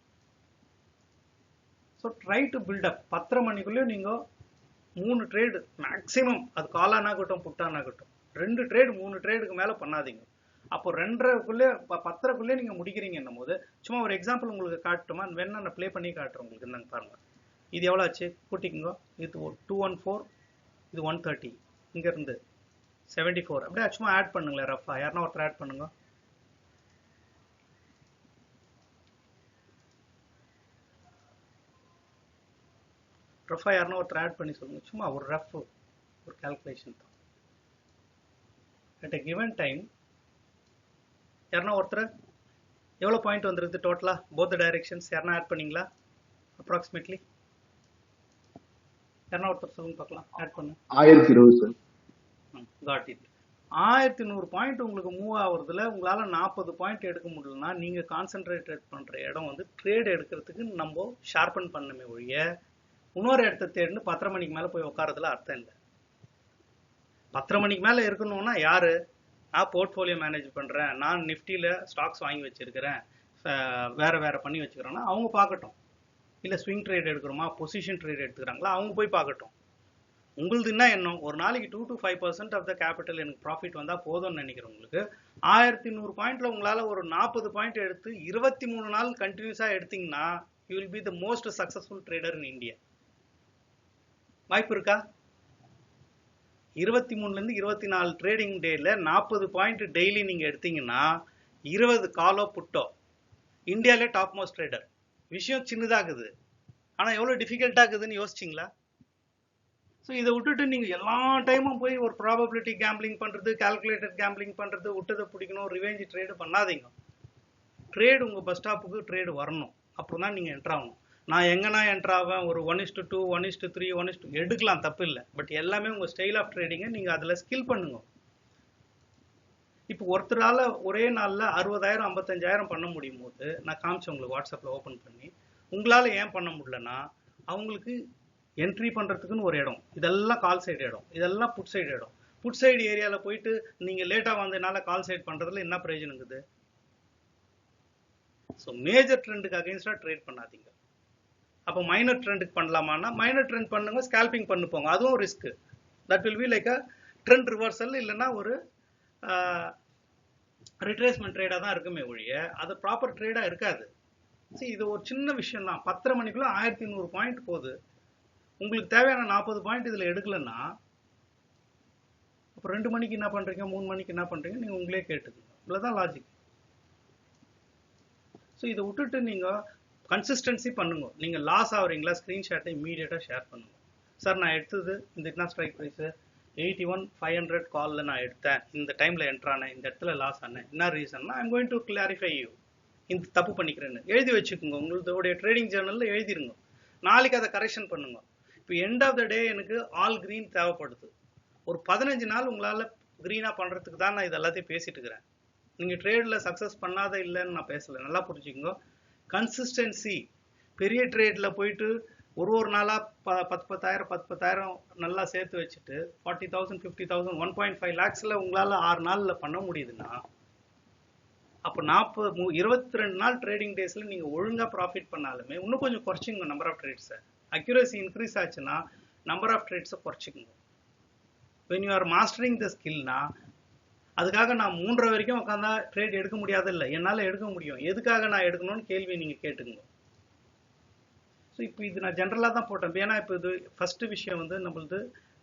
So try to build up. 10:30 மணிக்குள்ளேயும் நீங்கள் 3 ட்ரேடு மேக்ஸிமம், அது காலானாகட்டும் புட்டானாகட்டும், 2 ட்ரேடு 3 ட்ரேடுக்கு மேலே பண்ணாதீங்க. அப்போ 2:30க்குள்ளே 10:30க்குள்ளே நீங்கள் முடிக்கிறீங்கன்னும் போது சும்மா ஒரு எக்ஸாம்பிள் உங்களுக்கு காட்டுமா, வேணா நான் ப்ளே பண்ணி காட்டுறேன் உங்களுக்கு. என்னங்க பாருங்கள், இது எவ்வளோ ஆச்சு கூட்டிக்கோங்க. இது 214, இது 130, இங்கேருந்து 74. அப்படியே சும்மா ஆட் பண்ணுங்களேன் ரஃபா. யாருன்னா ஒருத்தர் ஆட் பண்ணுங்க. ரஃபா யாருன்னா ஒருத்தர் ஆட் பண்ணி சொல்லுங்க. சும்மா ஒரு ரஃப் ஒரு கால்குலேஷன் தான். அட் எ கிவன் டைம் யாருன்னா ஒருத்தர் எவ்வளோ பாயிண்ட் வந்துருக்குது டோட்டலா போத் டைரக்ஷன்ஸ்? யாருன்னா ஆட் பண்ணீங்களா அப்ராக்சிமேட்லி? யாருன்னா ஒருத்தர் சொல்லுங்க பார்க்கலாம். ஆட் பண்ணு. 1020 சார். Got it. 1100 பாயிண்ட் உங்களுக்கு மூவ் ஆகுறதுல உங்களால 40 பாயிண்ட் எடுக்க முடியலன்னா நீங்க கான்சென்ட்ரேட் பண்ற இடம் வந்து ட்ரேட் எடுக்கிறதுக்கு நம்ம ஷார்பன் பண்ணமே ஒழிய இன்னொரு இடத்த தேடின்னு 10:30 மணிக்கு மேல போய் உட்காரதுல அர்த்தம் இல்லை. 10:30 மணிக்கு மேல இருக்கணும்னா யாரு? நான் போர்ட்ஃபோலியோ மேனேஜ் பண்றேன், நான் நிஃப்டியில ஸ்டாக்ஸ் வாங்கி வச்சிருக்கிறேன், வேற வேற பண்ணி வச்சுக்கிறேன்னா அவங்க பார்க்கட்டும். இல்லை ஸ்விங் ட்ரேட் எடுக்கிறோமா, பொசிஷன் ட்ரேட் எடுத்துக்கிறாங்களா, அவங்க போய் பார்க்கட்டும். உங்களுது என்ன எண்ணம்? ஒரு நாளைக்கு 2 to 5% ஆஃப் த கேபிட்டல் எனக்கு ப்ராஃபிட் வந்தால் போதும்னு நினைக்கிறவங்களுக்கு 1100 பாயிண்ட்ல உங்களால் ஒரு 40 பாயிண்ட் எடுத்து 23 நாள் கண்டினியூஸாக எடுத்தீங்கன்னா you will be the most successful trader in India. வாய்ப்பு இருக்கா? 23லேருந்து 24 ட்ரேடிங் டேல 40 பாயிண்ட் டெய்லி நீங்கள் எடுத்தீங்கன்னா 20 காலோ புட்டோ இந்தியாவிலே டாப் மோஸ்ட் ட்ரேடர். விஷயம் சின்னதாகுது, ஆனால் எவ்வளோ டிஃபிகல்ட்டாகுதுன்னு யோசிச்சிங்களா? ஸோ இதை விட்டுட்டு நீங்கள் எல்லா டைமும் போய் ஒரு ப்ராபபிலிட்டி கேம்பிளிங் பண்ணுறது, கால்குலேட்டட் கேம்பிளிங் பண்ணுறது, விட்டதை பிடிக்கணும், ரிவெஞ்ச் ட்ரேடு பண்ணாதீங்க. ட்ரேடு உங்கள் பஸ் ஸ்டாப்புக்கு ட்ரேடு வரணும், அப்புறம் தான் நீங்கள் என்ட்ராகணும். நான் எங்கன்னா என்ட்ராவேன், ஒரு 1:2, 1:3, 1:2 எடுக்கலாம், தப்பு இல்லை. பட் எல்லாமே உங்கள் ஸ்டைல் ஆஃப் ட்ரேடிங்கை நீங்கள் அதில் ஸ்கில் பண்ணுங்க. இப்போ ஒருத்தரால் ஒரே நாளில் 60,000 55,000 பண்ண முடியும் போது நான் காமிச்சேன் உங்களுக்கு வாட்ஸ்அப்பில் ஓப்பன் பண்ணி. உங்களால் ஏன் பண்ண முடியலன்னா அவங்களுக்கு என்ட்ரி பண்ணுறதுக்குன்னு ஒரு இடம், இதெல்லாம் கால் சைடு இடம், இதெல்லாம் புட் சைடு இடம். புட் சைடு ஏரியாவில் போயிட்டு நீங்கள் லேட்டாக வந்ததுனால கால் சைடு பண்ணுறதுல என்ன பிரயோஜனம் இருக்குது? ஸோ மேஜர் ட்ரெண்டுக்கு அகெயின்ஸ்டாக ட்ரேட் பண்ணாதீங்க. அப்போ மைனர் ட்ரெண்டுக்கு பண்ணலாமான்னா மைனர் ட்ரெண்ட் பண்ணுங்க, ஸ்கேல்பிங் பண்ணு போங்க, அதுவும் risk. That will be like a trend reversal, இல்லைன்னா ஒரு ரிட்ரேஸ்மெண்ட் ட்ரேடாக தான் இருக்குமே ஒழிய அது ப்ராப்பர் ட்ரேடாக இருக்காது. சரி, இது ஒரு சின்ன விஷயம் தான். 10:30 மணிக்குள்ளே 1100 பாயிண்ட் போகுது. உங்களுக்கு தேவையான 40 பாயிண்ட் இதில் எடுக்கலன்னா அப்புறம் 2 மணிக்கு என்ன பண்ணுறீங்க, 3 மணிக்கு என்ன பண்ணுறீங்க, நீங்கள் உங்களே கேட்டுக்கோங்க. இவ்வளோதான் லாஜிக். ஸோ இதை விட்டுட்டு நீங்கள் கன்சிஸ்டன்சி பண்ணுங்க. நீங்கள் லாஸ் ஆகுறீங்களா, ஸ்க்ரீன்ஷாட்டை இமீடியட்டாக ஷேர் பண்ணுங்க. சார் நான் எடுத்தது இந்த என்ன ஸ்ட்ரைக் ப்ரைஸு 81,500 காலில் நான் எடுத்தேன், இந்த டைமில் என்ட்ரானேன், இந்த இடத்துல லாஸ் ஆனேன், என்ன ரீசன்னா I'm going to clarify you, இந்த தப்பு பண்ணிக்கிறேன்னு எழுதி வச்சுக்கோங்க. உங்களுடைய ட்ரேடிங் ஜேர்னலில் எழுதிருங்க. நாளைக்கு அதை கரெக்ஷன் பண்ணுங்க. இப்போ எண்ட் ஆஃப் த டே எனக்கு ஆல் க்ரீன் தேவைப்படுது. ஒரு 15 நாள் உங்களால் க்ரீனாக பண்ணுறதுக்கு தான் நான் இது எல்லாத்தையும் பேசிட்டு இருக்கிறேன். நீங்கள் ட்ரேடில் சக்ஸஸ் பண்ணாத இல்லைன்னு நான் பேசலை, நல்லா புரிஞ்சுக்கோங்க. கன்சிஸ்டன்சி. பெரிய ட்ரேடில் போயிட்டு ஒரு நாளாக 10,000 நல்லா சேர்த்து வச்சுட்டு 40,000 50,000 1.5 lakhsல உங்களால் 6 நாளில் பண்ண முடியுதுன்னா அப்போ 22 நாள் ட்ரேடிங் டேஸில் நீங்கள் ஒழுங்காக ப்ராஃபிட் பண்ணாலுமே இன்னும் கொஞ்சம் குறைச்சிங்க நம்பர் ஆஃப் ட்ரேட்ஸை. அக்யூரசி இன்க்ரீஸ் ஆச்சுன்னா நம்பர் ஆஃப் ட்ரேட்ஸை குறைச்சிக்கோங்க. When you are mastering the ஸ்கில்னா அதுக்காக நான் 3:30 வரைக்கும் உட்காந்தா ட்ரேட் எடுக்க முடியாது இல்லை, என்னால் எடுக்க முடியும். எதுக்காக நான் எடுக்கணும்னு கேள்வி நீங்கள் கேட்டுங்க. ஸோ இப்போ இது நான் ஜென்ரலாக தான் போட்டேன். ஏன்னா இப்போ இது ஃபஸ்ட்டு விஷயம் வந்து நம்மளது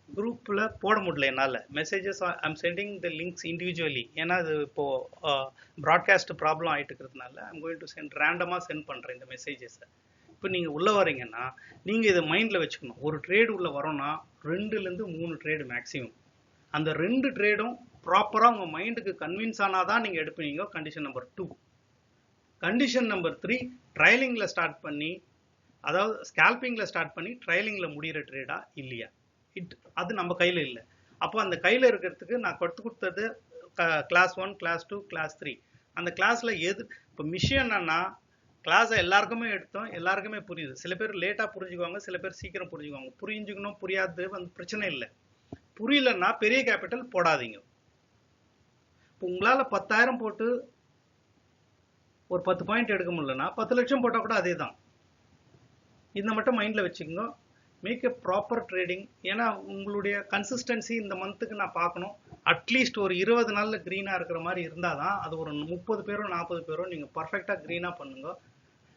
குரூப்பில் போட முடியல என்னால். Messages I'm sending the links individually. ஏன்னா இது இப்போது ப்ராட்காஸ்ட் ப்ராப்ளம் ஆகிட்டு இருக்கிறதுனால ஐம் கோயிங் டு சென்ட் ரேண்டமாக சென்ட் பண்ணுறேன் இந்த மெசேஜஸை. இப்போ நீங்கள் உள்ளே வரீங்கன்னா நீங்கள் இதை மைண்டில் வச்சுக்கணும். ஒரு ட்ரேடு உள்ளே வரோன்னா 2லேருந்து 3 ட்ரேடு மேக்ஸிமம். அந்த 2 ட்ரேடும் ப்ராப்பராக உங்கள் மைண்டுக்கு கன்வின்ஸ் ஆனாதான் நீங்கள் எடுப்பீங்க. Condition number 2. கண்டிஷன் நம்பர் 3, ட்ரையலிங்கில் ஸ்டார்ட் பண்ணி, அதாவது ஸ்கேல்பிங்கில் ஸ்டார்ட் பண்ணி ட்ரையலிங்கில் முடிகிற ட்ரேடா இல்லையா, அது நம்ம கையில் இல்லை. அப்போ அந்த கையில் இருக்கிறதுக்கு நான் கற்றுக் கொடுத்தது கிளாஸ் 1, கிளாஸ் 2, கிளாஸ் 3. அந்த கிளாஸில் எது இப்போ விஷயம் என்னன்னா, கிளாஸை எல்லாருக்குமே எடுத்தோம், எல்லாருக்குமே புரியுது. சில பேர் லேட்டாக புரிஞ்சுக்குவாங்க, சில பேர் சீக்கிரம் புரிஞ்சுக்குவாங்க. புரிஞ்சுக்கணும் புரியாது பிரச்சனை இல்லை. புரியலன்னா பெரிய கேபிட்டல் போடாதீங்க. இப்போ உங்களால் 10,000 போட்டு ஒரு 10 பாயிண்ட் எடுக்க முடியலன்னா 10 லட்சம் போட்டால் கூட அதே தான். இதை மட்டும் மைண்டில் வச்சுக்கோங்க. Make a proper trading. ஏன்னா உங்களுடைய கன்சிஸ்டன்சி இந்த மந்த்துக்கு நான் பார்க்கணும். அட்லீஸ்ட் ஒரு 20 நாளில் க்ரீனாக இருக்கிற மாதிரி இருந்தால் தான் அது ஒரு 30 பேரோ 40 பேரோ நீங்கள் பர்ஃபெக்டாக க்ரீனாக பண்ணுங்க.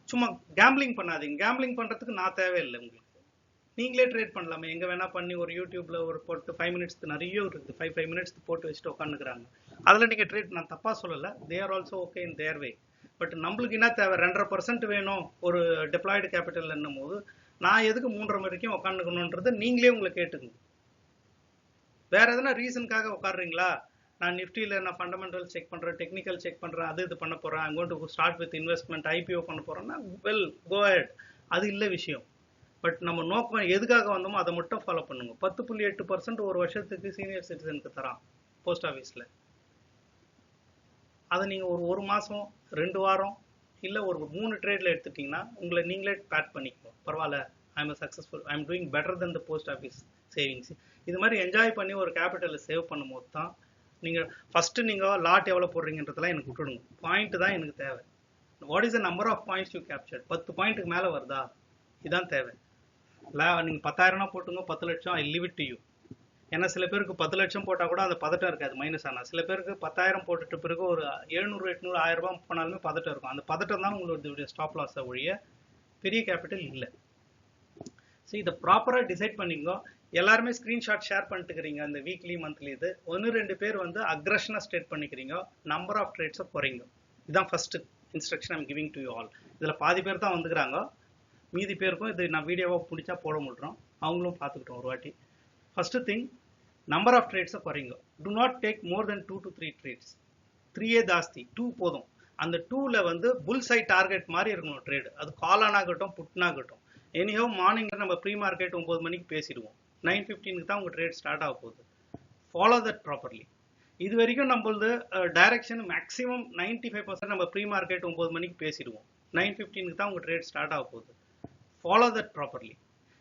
சும்மா கேம்பிளிங் பண்ணாதீங்க. கேம்பிளிங் பண்ணுறதுக்கு நான் தேவையில்லை. உங்களுக்கு நீங்களே ட்ரேட் பண்ணலாமே. எங்கே வேணால் பண்ணி ஒரு யூடியூப்பில் ஒரு போட்டு 5 மினிட்ஸ்க்கு நிறைய இருக்குது. 5 மினிட்ஸ் போட்டு வச்சுட்டு உட்காந்துக்கிறாங்க. அதில் நீங்கள் ட்ரேட், நான் தப்பாக சொல்லலை, they are also okay in their way. But நம்மளுக்கு என்ன தேவை, 2.5% வேணும் ஒரு டெப்ளாய்டு கேபிட்டல் என்னும் போது நான் எதுக்கு 3.5 வரைக்கும் உட்காந்துக்கணுன்றது நீங்களே உங்களை கேட்டுக்கணும். வேற எதனா ரீசனுக்காக உட்காடுறீங்களா, நான் நிஃப்டியில் நான் ஃபண்டமெண்டல் செக் பண்ணுறேன், டெக்னிக்கல் செக் பண்ணுறேன், இது பண்ண போகிறேன், I'm going to start with investment, IPO பண்ண போகிறேன்னா வெல் கோ அஹெட். அது இல்லை விஷயம். பட் நம்ம நோக்கம் எதுக்காக வந்தோமோ அதை மட்டும் ஃபாலோ பண்ணுங்க. 10.8% ஒரு வருஷத்துக்கு சீனியர் சிட்டிசனுக்கு தரான் போஸ்ட் ஆஃபீஸில். அதை நீங்கள் ஒரு மாதம் 2 வாரம் இல்லை ஒரு 3 ட்ரேடில் எடுத்துட்டிங்கன்னா உங்களை நீங்களே பேட் பண்ணிக்கோ. பரவாயில்ல, I'm successful, I'm doing better then the post office savings. இது மாதிரி என்ஜாய் பண்ணி ஒரு கேபிட்டலை சேவ் பண்ணும் போது தான் நீங்கள் ஃபஸ்ட்டு நீங்கள் லாட் எவ்வளோ போடுறீங்கன்றதெல்லாம் எனக்கு விட்டுடுங்க. பாயிண்ட் தான் எனக்கு தேவை. What is the number of points you capture? 10 பாயிண்ட்டுக்கு மேலே வருதா, இதுதான் தேவை. இல்லை நீங்கள் 10,000 போட்டுங்க, 10 லட்சம், ஐ லீவ் இட் டு யூ. ஏன்னா சில பேருக்கு 10 லட்சம் போட்டால் கூட அந்த பதட்டம் இருக்காது, மைனஸ் ஆனால். சில பேருக்கு 10,000 போட்டுட்டு பிறகு ஒரு 700, 800, 1000 ரூபாய் போனாலுமே பதட்டம் இருக்கும். அந்த பதட்டம் தான் உங்களுடைய ஸ்டாப் லாஸை ஒழிய பெரிய கேபிட்டல் இல்லை. ஸோ இதை ப்ராப்பராக டிசைட் பண்ணிக்கோ. எல்லாருமே ஸ்க்ரீன்ஷாட் ஷேர் பண்ணிட்டுக்கிறீங்க அந்த வீக்லி மந்த்லி. இது 1-2 பேர் வந்து அக்ரஷனாக ஸ்டேட் பண்ணிக்கிறீங்க, நம்பர் ஆஃப் ட்ரேட்ஸை குறைங்க. இதுதான் first instruction I'm giving to you all. இதில் பாதி பேர் தான் வந்துக்கிறாங்க, மீதி பேருக்கும் இது நான் வீடியோவாக பிடிச்சா போட முடியும், அவங்களும் பார்த்துக்கிட்டோம் ஒரு வாட்டி. ஃபர்ஸ்ட் திங், நம்பர் ஆஃப் ட்ரேட்ஸை குறைங்க. Do not take more than 2 to 3 trades. 3 ஜாஸ்தி, 2 போதும். அந்த 2ல் வந்து புல் சைட் டார்கெட் மாதிரி இருக்கணும் ட்ரேடு. அது காலானாகட்டும் புட்னாகட்டும். எனிஹவ் மார்னிங்கில் நம்ம ப்ரீ மார்க்கெட் 9 மணிக்கு பேசிடுவோம், 9:15 தான் உங்கள் ட்ரேட் ஸ்டார்ட் ஆக போகுது. Follow that properly. இது வரைக்கும் நம்மளது டைரக்ஷன் மேக்ஸிமம் 95% நம்ம ப்ரீ மார்க்கெட் 9 மணிக்கு பேசிடுவோம், 9:15 தான் உங்கள் ட்ரேட் ஸ்டார்ட் ஆக போகுது. Follow that properly.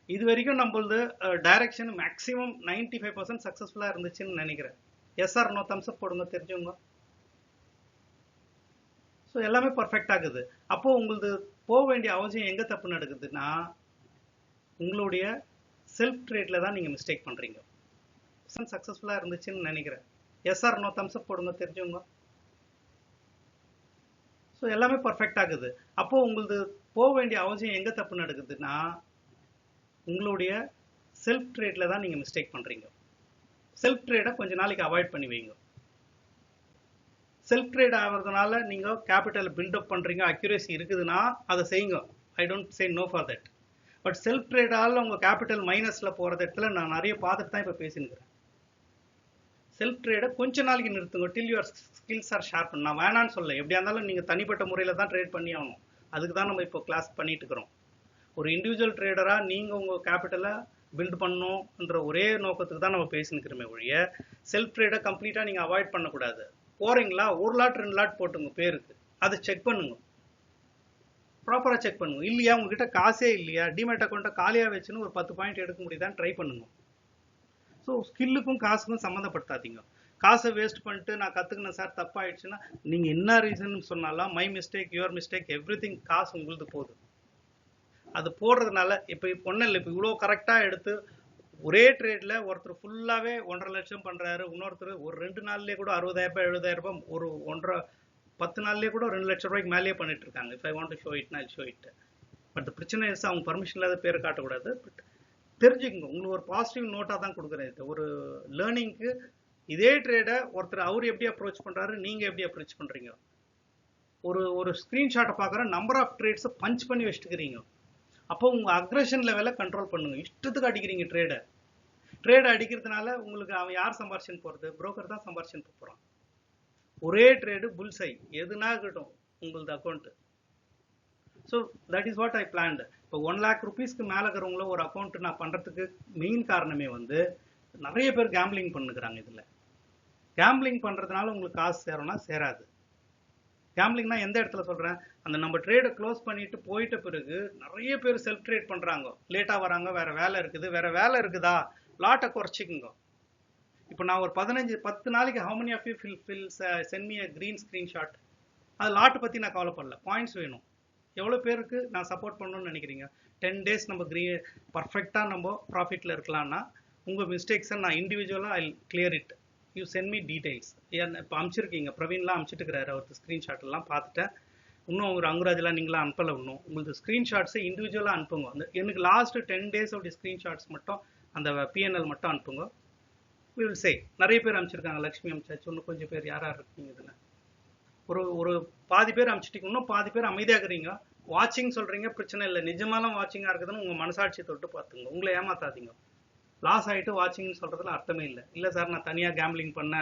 இது வரைக்கும் நம்மளது டைரக்ஷன் மேக்ஸிமம் 95% சக்ஸஸ்ஃபுல்லாக இருந்துச்சுன்னு நினைக்கிறேன். Yes or no, thumbs up போடுங்க தெரிஞ்சவங்க. ஸோ எல்லாமே பர்ஃபெக்ட் ஆகுது. அப்போது உங்களுக்கு போக வேண்டிய அவசியம் எங்கே தப்பு நடக்குதுன்னா, உங்களுடைய செல்ஃப் ட்ரேடில் தான் நீங்கள் மிஸ்டேக் பண்ணுறீங்க. சக்ஸஸ்ஃபுல்லாக இருந்துச்சுன்னு நினைக்கிறேன். Yes or no, thumbs up போடுங்க தெரிஞ்சவங்க. ஸோ எல்லாமே பர்ஃபெக்ட் ஆகுது. அப்போது உங்களுக்கு போக வேண்டிய அவசியம் எங்கே தப்பு நடக்குதுன்னா, உங்களுடைய செல்ஃப் ட்ரேடில் தான் நீங்கள் மிஸ்டேக் பண்ணுறீங்க. செல்ஃப் ட்ரேடை கொஞ்ச நாளைக்கு அவாய்ட் பண்ணி வைங்க. செல்ஃப் ட்ரேட் ஆகிறதுனால நீங்கள் கேபிட்டல் பில்டப் பண்ணுறீங்க, அக்யூரேசி இருக்குதுன்னா அதை செய்யுங்க. I don't say no for that. But self ட்ரேடால் உங்கள் கேபிட்டல் மைனஸில் போகிற இடத்துல நான் நிறைய பார்த்துட்டு தான் இப்போ பேசினுக்கிறேன். செல்ஃப் ட்ரேடை கொஞ்ச நாளைக்கு நிறுத்துங்க, till your skills are sharp. நான் வேணான்னு சொல்ல, எப்படியா இருந்தாலும் நீங்கள் தனிப்பட்ட முறையில் தான் ட்ரேட் பண்ணி ஆகணும். அதுக்கு தான் நம்ம இப்போ கிளாஸ் பண்ணிட்டு இருக்கிறோம். ஒரு இண்டிவிஜுவல் ட்ரேடராக நீங்கள் உங்கள் கேபிட்டலை பில்ட் பண்ணணுன்ற ஒரே நோக்கத்துக்கு தான் நம்ம பேசினுக்கிறோமே ஒழிய செல்ஃப் ட்ரேடை கம்ப்ளீட்டாக நீங்கள் அவாய்ட் பண்ணக்கூடாது. போகிறீங்களா, 1 லாட் 2 லாட் போட்டுங்க பேருக்கு, அதை செக் பண்ணுங்க, ப்ராப்பராக செக் பண்ணுங்க. இல்லையா உங்ககிட்ட காசே இல்லையா, டிமேட் அக்கௌண்ட்டை காலியாக வச்சுன்னு ஒரு 10 பாயிண்ட் எடுக்க முடியுதான்னு ட்ரை பண்ணுங்க. ஸோ ஸ்கில்லுக்கும் காசுக்கும் சம்மந்தப்படுத்தாதீங்க. காசை வேஸ்ட் பண்ணிட்டு நான் கற்றுக்கினேன் சார் தப்பாயிடுச்சுன்னா நீங்கள் என்ன ரீசன் சொன்னாலும் my mistake, your mistake, every thing, காசு உங்களுக்கு போகுது. அது போடுறதுனால இப்போ ஒன்றும் இல்லை, இப்போ இவ்வளோ கரெக்டாக எடுத்து ஒரே ட்ரேடில் ஒருத்தர் ஃபுல்லாகவே 1.5 லட்சம் பண்ணுறாரு, இன்னொருத்தர் ஒரு 2 நாள்லேயே கூட 60,000 70,000, ஒரு 10 நாள்லேயே கூட 2 லட்சம் ரூபாய்க்கு மேலேயே பண்ணிட்டு இருக்காங்க. If I want to show இட்னா ஷோ இட். பட் பிரச்சனை இஸ் அவங்க பர்மிஷன் இல்லாத பேரை காட்டக்கூடாது. பட் தெரிஞ்சுக்கங்க, உங்களுக்கு ஒரு பாசிட்டிவ் நோட்டாக தான் கொடுக்குறேன். இது ஒரு லேர்னிங்க்கு. இதே ட்ரேடை ஒருத்தர் அவர் எப்படி அப்ரோச் பண்ணுறாரு, நீங்கள் எப்படி அப்ரோச் பண்ணுறீங்க. ஒரு ஸ்க்ரீன்ஷாட்டை பார்க்குற நம்பர் ஆஃப் ட்ரேட்ஸை பஞ்ச் பண்ணி வச்சுட்டுக்கிறீங்க. அப்போ உங்க அக்ரஷன் லெவலை கண்ட்ரோல் பண்ணுங்க. இஷ்டத்துக்கு அடிக்கிறீங்க ட்ரேட் அடிக்கிறதுனால உங்களுக்கு அவன் யார் சம்பாரிச்சுன்னு போறது? புரோக்கர் தான் சம்பாரிச்சுன்னு போறான். ஒரே ட்ரேடு புல்சை எதுனா இருக்கட்டும் உங்களது account. So that is what I planned. இப்போ 1 lakh rupeesக்கு மேலே இருக்கிறவங்கள ஒரு அக்கௌண்ட் நான் பண்ணுறதுக்கு மெயின் காரணமே வந்து நிறைய பேர் கேம்பிளிங் பண்ணுகிறாங்க. இதில் கேம்பிளிங் பண்ணுறதுனால உங்களுக்கு காசு சேரும்னா சேராது. கேம்பிளிங்னா எந்த இடத்துல சொல்கிறேன், அந்த நம்ம ட்ரேடை க்ளோஸ் பண்ணிட்டு போயிட்ட பிறகு நிறைய பேர் செல்ஃப் ட்ரேட் பண்ணுறாங்க. லேட்டாக வராங்க, வேறு வேலை இருக்குதா, லாட்டை குறைச்சிக்குங்க. இப்போ நான் ஒரு 10 நாளைக்கு how many of you will send me a green screenshot? அது லாட்டை பற்றி நான் கவலைப்படல, பாயிண்ட்ஸ் வேணும். எவ்வளோ பேருக்கு நான் சப்போர்ட் பண்ணணும்னு நினைக்கிறீங்க? 10 days நம்ம பர்ஃபெக்டாக நம்ம ப்ராஃபிட்டில் இருக்கலாம்னா உங்கள் மிஸ்டேக்ஸை நான் இண்டிவிஜுவலாக I clear it. You sent me details. இப்போ அனுப்பிச்சிருக்கீங்க, பிரவீன்லாம் அனுப்பிச்சிட்டுக்கிறாரு அவருக்கு ஸ்க்ரீன்ஷாட்லாம் பார்த்துட்டேன். இன்னும் ஒரு அங்குராஜெலாம் நீங்களாம் அனுப்பலை. இன்னும் உங்களுக்கு ஸ்க்ரீன்ஷாட்ஸை இண்டிவிஜுவலாக அனுப்புங்க. அந்த எனக்கு லாஸ்ட்டு 10 days ஸ்க்ரீன்ஷாட்ஸ் மட்டும் அந்த பிஎன்எல் மட்டும் அனுப்புங்க. we will say. நிறைய பேர் அனுப்பிச்சிருக்காங்க, லக்ஷ்மி அனுப்பிச்சாச்சு, இன்னும் கொஞ்சம் பேர் யார் இருக்கீங்க இதில்? ஒரு பாதி பேர் அனுப்பிச்சிட்டிங்க, இன்னும் பாதி பேர் அமைதியாக இருக்கிறீங்க. வாட்சிங் சொல்கிறீங்க, பிரச்சனை இல்லை. நிஜமாலாம் வாட்சிங்காக இருக்குதுன்னு உங்கள் மனசாட்சி தொட்டு பார்த்துங்க, உங்களை ஏமாத்தாதீங்க. லாஸ் ஆகிட்டு வாட்சிங்னு சொல்கிறதுல அர்த்தமே இல்லை சார் நான் தனியாக கேம்பிளிங் பண்ண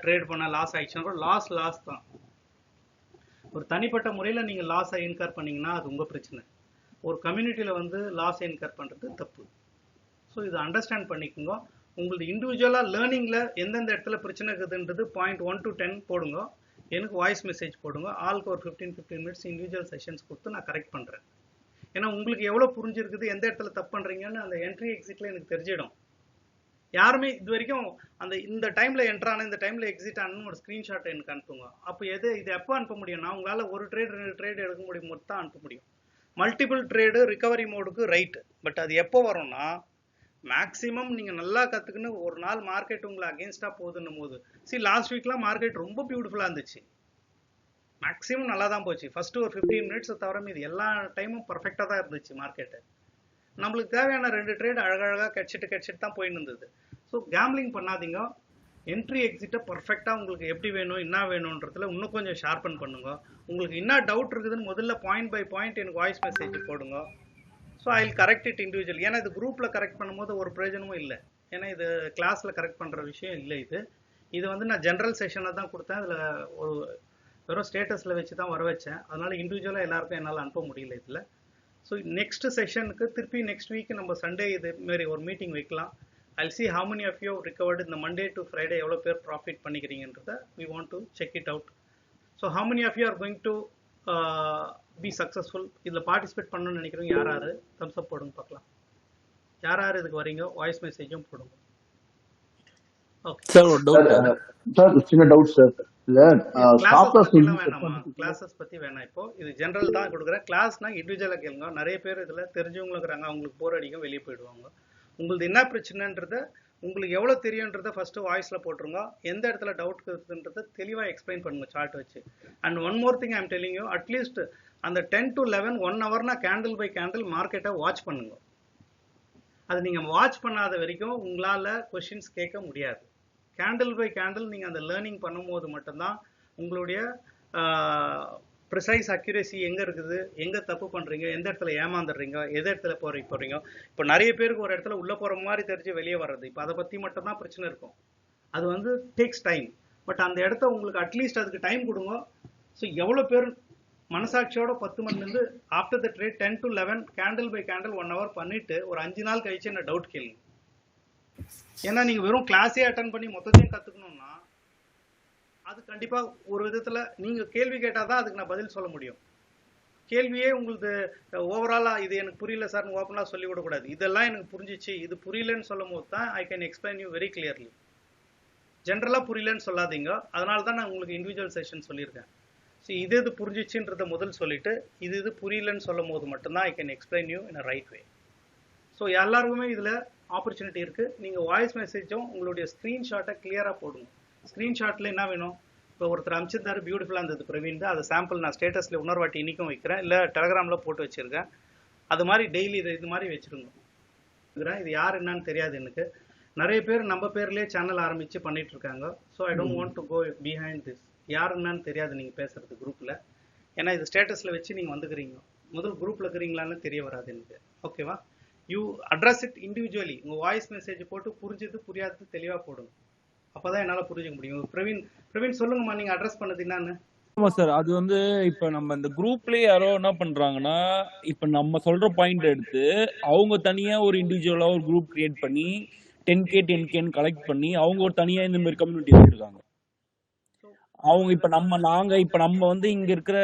ட்ரேட் பண்ண லாஸ் ஆகிடுச்சுன்னா கூட லாஸ் தான். ஒரு தனிப்பட்ட முறையில் நீங்கள் லாஸை இன்கர் பண்ணிங்கன்னா அது உங்கள் பிரச்சனை. ஒரு கம்யூனிட்டியில் வந்து லாஸை இன்கர் பண்ணுறது தப்பு. ஸோ இதை அண்டர்ஸ்டாண்ட் பண்ணிக்கோங்க. உங்களுக்கு இண்டிவிஜுவலாக லேர்னிங்கில் எந்தெந்த இடத்துல பிரச்சனை இருக்குதுன்றது பாயிண்ட் 1 to 10 போடுங்க. எனக்கு வாய்ஸ் மெசேஜ் போடுங்க. ஆளுக்கு ஒரு 15 minutes இண்டிவிஜுவல் செஷன்ஸ் கொடுத்து நான் கரெக்ட் பண்ணுறேன். ஏன்னா உங்களுக்கு எவ்வளோ புரிஞ்சிருக்குது, எந்த இடத்துல தப்பு பண்ணுறீங்கன்னு அந்த என்ட்ரி எக்ஸிட்டில் எனக்கு தெரிஞ்சிடும். யாருமே இது வரைக்கும் இந்த டைமில் என்ட்ரான இந்த டைமில் எக்ஸிட் ஆனு ஒரு ஸ்க்ரீன்ஷாட் எனக்கு அனுப்புங்க. அப்போ இது எப்போ அனுப்ப முடியும்னா உங்களால் ஒரு ட்ரேட் 2 ட்ரேட் எடுக்க முடியும் தான் அனுப்ப முடியும். மல்டிபிள் ட்ரேடு ரிகவரி மோடுக்கு ரைட்டு. பட் அது எப்போ வரும்னா மேக்ஸிமம் நீங்கள் நல்லா கற்றுக்குன்னு ஒரு நாள் மார்க்கெட் உங்களை அகேன்ஸ்டாக போகுதுன்னும் போது. லாஸ்ட் வீக்லாம் மார்க்கெட் ரொம்ப பியூட்டிஃபுல்லாக இருந்துச்சு, மேக்ஸிமம் நல்லா தான் போச்சு. ஃபஸ்ட்டு ஒரு 15 minutes தவிர மீது எல்லா டைமும் பர்ஃபெக்டாக தான் இருந்துச்சு மார்க்கெட்டு. நம்மளுக்கு தேவையான 2 ட்ரேட் அழகழகாக கிடச்சிட்டு தான் போயின்னு இருந்தது. ஸோ கேம்பிளிங் பண்ணாதீங்க. என்ட்ரி எக்ஸிட்டை பர்ஃபெக்டாக உங்களுக்கு எப்படி வேணும் என்ன வேணுன்றதுல இன்னும் கொஞ்சம் ஷார்பன் பண்ணுங்க. உங்களுக்கு என்ன டவுட் இருக்குதுன்னு முதல்ல பாயிண்ட் பை பாயிண்ட் எனக்கு வாய்ஸ் மெசேஜ் போடுங்க. So I will correct it individual. ஏன்னா இது குரூப்பில் கரெக்ட் பண்ணும்போது ஒரு பிரயோஜனமும் இல்லை. ஏன்னா இது கிளாஸில் கரெக்ட் பண்ணுற விஷயம் இல்லை. இது வந்து நான் ஜென்ரல் செஷனை தான் கொடுத்தேன். அதில் ஒரு வெறும் ஸ்டேட்டஸில் வச்சு தான் வர வச்சேன். அதனால் இண்டிவிஜுவலாக எல்லாருக்கும் என்னால் அனுப்ப முடியல இதில். ஸோ நெக்ஸ்ட் செஷனுக்கு திருப்பி நெக்ஸ்ட் வீக் நம்ம சண்டே இதுமாரி ஒரு மீட்டிங் வைக்கலாம். I'll see how many of you have recovered in the Monday to Friday எவ்வளோ பேர் profit பண்ணிக்கிறீங்கன்றத we want to check it out. So how many of you are going to be successful? இதில் பார்ட்டிசிபேட் பண்ணணும்னு நினைக்கிறவங்க யார் தம்ஸ் அப் போடுங்க பார்க்கலாம். யார் இதுக்கு வரீங்க வாய்ஸ் மெசேஜும் போடுங்க. ஓகே சார் ஒரு டவுட் சார், சின்ன டவுட் சார். கிளாஸஸ் பத்தி வேணாம். இப்போ இது ஜெனரல் தான் கொடுக்குறேன். கிளாஸ்னா இண்டிவிஜுவலா கேளுங்க. நிறைய பேர் இதுல தெரிஞ்சவங்க இருக்கிறாங்க, அவங்களுக்கு போர் அடிக்கும், வெளியே போயிடுவாங்க. உங்களுக்கு என்ன பிரச்சனைன்றத உங்களுக்கு எவ்வளவு தெரியுன்றத ஃபர்ஸ்ட் வாய்ஸ்ல போட்டுருங்க. எந்த இடத்துல டவுட் இருக்குதுன்றத தெளிவா எக்ஸ்பிளைன் பண்ணுங்க சார்ட் வச்சு. And one more thing I am telling you, at least அந்த 10 to 11 1 ஹவர்னா கேண்டில் பை கேண்டில் மார்க்கெட்டை வாட்ச் பண்ணுங்க. அது நீங்க வாட்ச் பண்ணாத வரைக்கும் உங்களால கொஸ்டின்ஸ் கேட்க முடியாது. கேண்டில் பை கேண்டில் நீங்கள் அந்த லேர்னிங் பண்ணும்போது மட்டும்தான் உங்களுடைய ப்ரிசைஸ் அக்யூரேசி எங்கே இருக்குது, எங்கே தப்பு பண்ணுறீங்க, எந்த இடத்துல ஏமாந்துடுறீங்க, எந்த இடத்துல போகிறீங்க. இப்போ நிறைய பேருக்கு ஒரு இடத்துல உள்ளே போகிற மாதிரி தெரிஞ்சு வெளியே வர்றது, இப்போ அதை பற்றி மட்டும்தான் பிரச்சனை இருக்கும். அது வந்து டேக்ஸ் டைம். பட் அந்த இடத்த உங்களுக்கு அட்லீஸ்ட் அதுக்கு டைம் கொடுங்க. ஸோ எவ்வளோ பேர் மனசாட்சியோட 10 மணிலேருந்து after the trade 10 to 11 candle by candle 1 hour பண்ணிவிட்டு ஒரு 5 நாள் கழிச்சு என்ன டவுட் கேளுங்க. ஏன்னா நீங்கள் வெறும் கிளாஸே அட்டன் பண்ணி மொத்தத்தையும் கற்றுக்கணும்னா அது கண்டிப்பாக ஒரு விதத்தில் நீங்கள் கேள்வி கேட்டால் தான் அதுக்கு நான் பதில் சொல்ல முடியும். கேள்வியே உங்களுக்கு ஓவராலாக இது எனக்கு புரியல சார் ஓப்பனாக சொல்லி விடக்கூடாது. இதெல்லாம் எனக்கு புரிஞ்சிச்சு, இது புரியலன்னு சொல்லும் போது தான் I can explain you very clearly. ஜென்ரலாக புரியலன்னு சொல்லாதீங்க. அதனால தான் நான் உங்களுக்கு இண்டிவிஜுவல் செஷன் சொல்லியிருக்கேன். ஸோ இது புரிஞ்சிச்சுன்றத முதல் சொல்லிவிட்டு இது புரியலன்னு சொல்லும் போது மட்டும்தான் I can explain you in a right way. So எல்லாருக்குமே இதில் ஆப்பர்ச்சுனிட்டி இருக்குது. நீங்கள் வாய்ஸ் மெசேஜும் உங்களுடைய ஸ்க்ரீன்ஷாட்டை கிளியராக போடுங்க. ஸ்க்ரீன்ஷாட்டில் என்ன வேணும், இப்போ ஒருத்தர் அனுப்பிச்சிருந்தாரு, பியூட்டிஃபுல்லாக இருந்தது பிரவீன், அதை சாம்பிள் நான் ஸ்டேட்டஸில் இன்னொரு வாட்டி இன்றைக்கும் வைக்கிறேன், இல்லை டெலகிராமில் போட்டு வச்சுருக்கேன். அது மாதிரி டெய்லி இது மாதிரி வச்சுருங்க. இது யார் என்னன்னு தெரியாது எனக்கு. நிறைய பேர் நம்ம பேர்லேயே சேனல் ஆரம்பித்து பண்ணிகிட்ருக்காங்க. So I don't want to go behind this. யார் என்னன்னு தெரியாது நீங்கள் பேசுகிறது குரூப்பில். ஏன்னா இது ஸ்டேட்டஸில் வச்சு நீங்கள் வந்துக்கிறீங்க. முதல் குரூப்ல இருக்கிறீங்களான்னு தெரிய வராது எனக்கு. ஓகேவா? You address it individually. உங்க வாய்ஸ் மெசேஜ் போட்டு புரிஞ்சது புரியாதது தெளிவா போடுங்க. அப்பதான் என்னால புரிஞ்சுக்க முடியும். பிரவீன் சொல்லுங்கம்மா, நீங்க அட்ரஸ் பண்ணது என்னன்னு. ஆமா சார், அது வந்து இப்ப நம்ம இந்த குரூப்லயே யாரோ என்ன பண்றாங்கன்னா, இப்ப நம்ம சொல்ற பாயிண்ட் எடுத்து அவங்க தனியா ஒரு இண்டிவிஜுவலா ஒரு குரூப் கிரியேட் பண்ணி 10K கலெக்ட் பண்ணி அவங்க ஒரு தனியா இந்த மாதிரி கம்யூனிட்டி வச்சிருக்காங்க. அவங்க இப்ப நம்ம வந்து இங்க இருக்கிற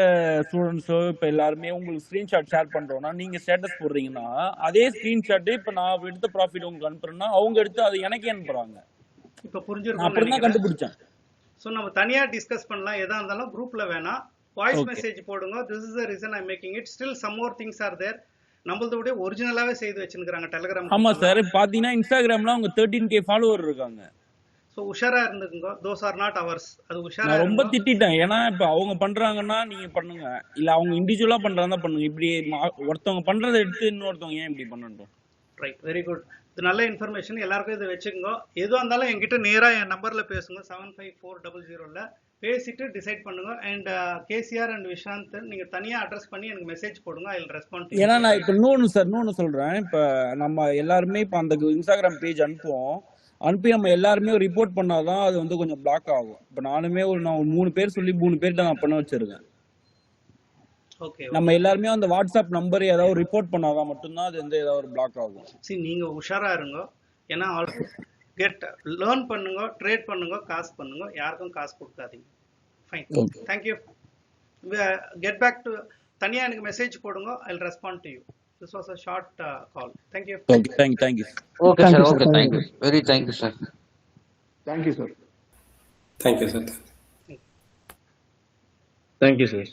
ஸ்டூடெண்ட்ஸோ இப்ப எல்லாருமே உங்களுக்கு ஸ்கிரீன்ஷாட் ஷேர் பண்றோம்னா, நீங்க ஸ்டேட்டஸ் போடுறீங்கன்னா அதே ஸ்கிரீன்ஷாட் இப்ப நான் எடுத்த ப்ராஃபிட் உங்களுக்கு அனுப்புறேன்னா அவங்க எடுத்து அதை எனக்கே அனுப்புறாங்க. இப்ப நான் புரிஞ்சிருக்கும் அப்படிதான் நினைக்கிறேன். கண்டுபிடிச்சேன். ஸோ நம்ம தனியா டிஸ்கஸ் பண்ணலாம். எதா இருந்தாலும் குரூப்ல வேணாம், வாய்ஸ் ஓகே. மெசேஜ் போடுங்க. This is the reason I making it. Still some more things are there. நம்மளத விட ஒரிஜினலாவே செய்து வச்சிருக்காங்க டெலிகிராம் ஆமா குரூப்ல. சார், பாத்தீங்கன்னா இன்ஸ்டாகிராம்ல அவங்க 13K ஃபாலோவர் இருக்காங்க. ஸோ உஷாரா இருந்துக்குங்க. Those are not ours. அது உஷாரா நான் ரொம்ப இருங்க. திட்டிட்டேன். ஏன்னா இப்ப அவங்க பண்றாங்கன்னா நீங்க பண்ணுங்க, இல்ல அவங்க இண்டிவிஜுவலா பண்றாங்க பண்ணுங்க. இப்படி ஒருத்தவங்க பண்றதை எடுத்து இன்னொருத்தவங்க ஏன் இப்படி பண்ணட்டும்? Right, very good. இது நல்ல இன்ஃபர்மேஷன். எல்லாருக்கும் இதை வச்சுக்கோங்க. எதுவாக இருந்தாலும் என்கிட்ட நேரா என் நம்பர்ல பேசுங்க. 75400 பேசிட்டு டிசைட் பண்ணுங்க. அண்ட் கேசிஆர் அண்ட் விஷாந்த் நீங்க தனியா அட்ரஸ் பண்ணி எனக்கு மெசேஜ் போடுங்க. I will respond. ஏன்னா நான் இப்ப இன்னொன்னு சொல்றேன். இப்ப நம்ம எல்லாருமே இப்ப அந்த இன்ஸ்டாகிராம் பேஜ் அனுப்பி நம்ம எல்லாருமே ரிப்போர்ட் பண்ணாதான் அது வந்து கொஞ்சம் பிளாக் ஆகும். இப்ப நானுமே நான் 3 பேர் சொல்லி 3 பேர்ட்ட நான் பண்ண வச்சிருக்கேன். ஓகே. நம்ம எல்லாருமே அந்த வாட்ஸ்அப் நம்பர் ஏதாவது ரிப்போர்ட் பண்ணாதான் மட்டும்தான் அது வந்து ஏதாவது ஒரு பிளாக் ஆகும். சரி, நீங்க உஷாரா இருங்க. ஏன்னா லேர்ன் பண்ணுங்க, ட்ரேட் பண்ணுங்க, காசு பண்ணுங்க. யாருக்கும் காசு கொடுக்காதீங்க. Fine, okay. Thank you. Get back to தனியா எனக்கு மெசேஜ் போடுங்க. I will respond to you. This was a short call. Thank you. Okay, thank you. Okay, Thank sir. you, sir. Okay, thank you. Very thank you, sir. Thank you, sir. Thank you, sir. Thank you, sir.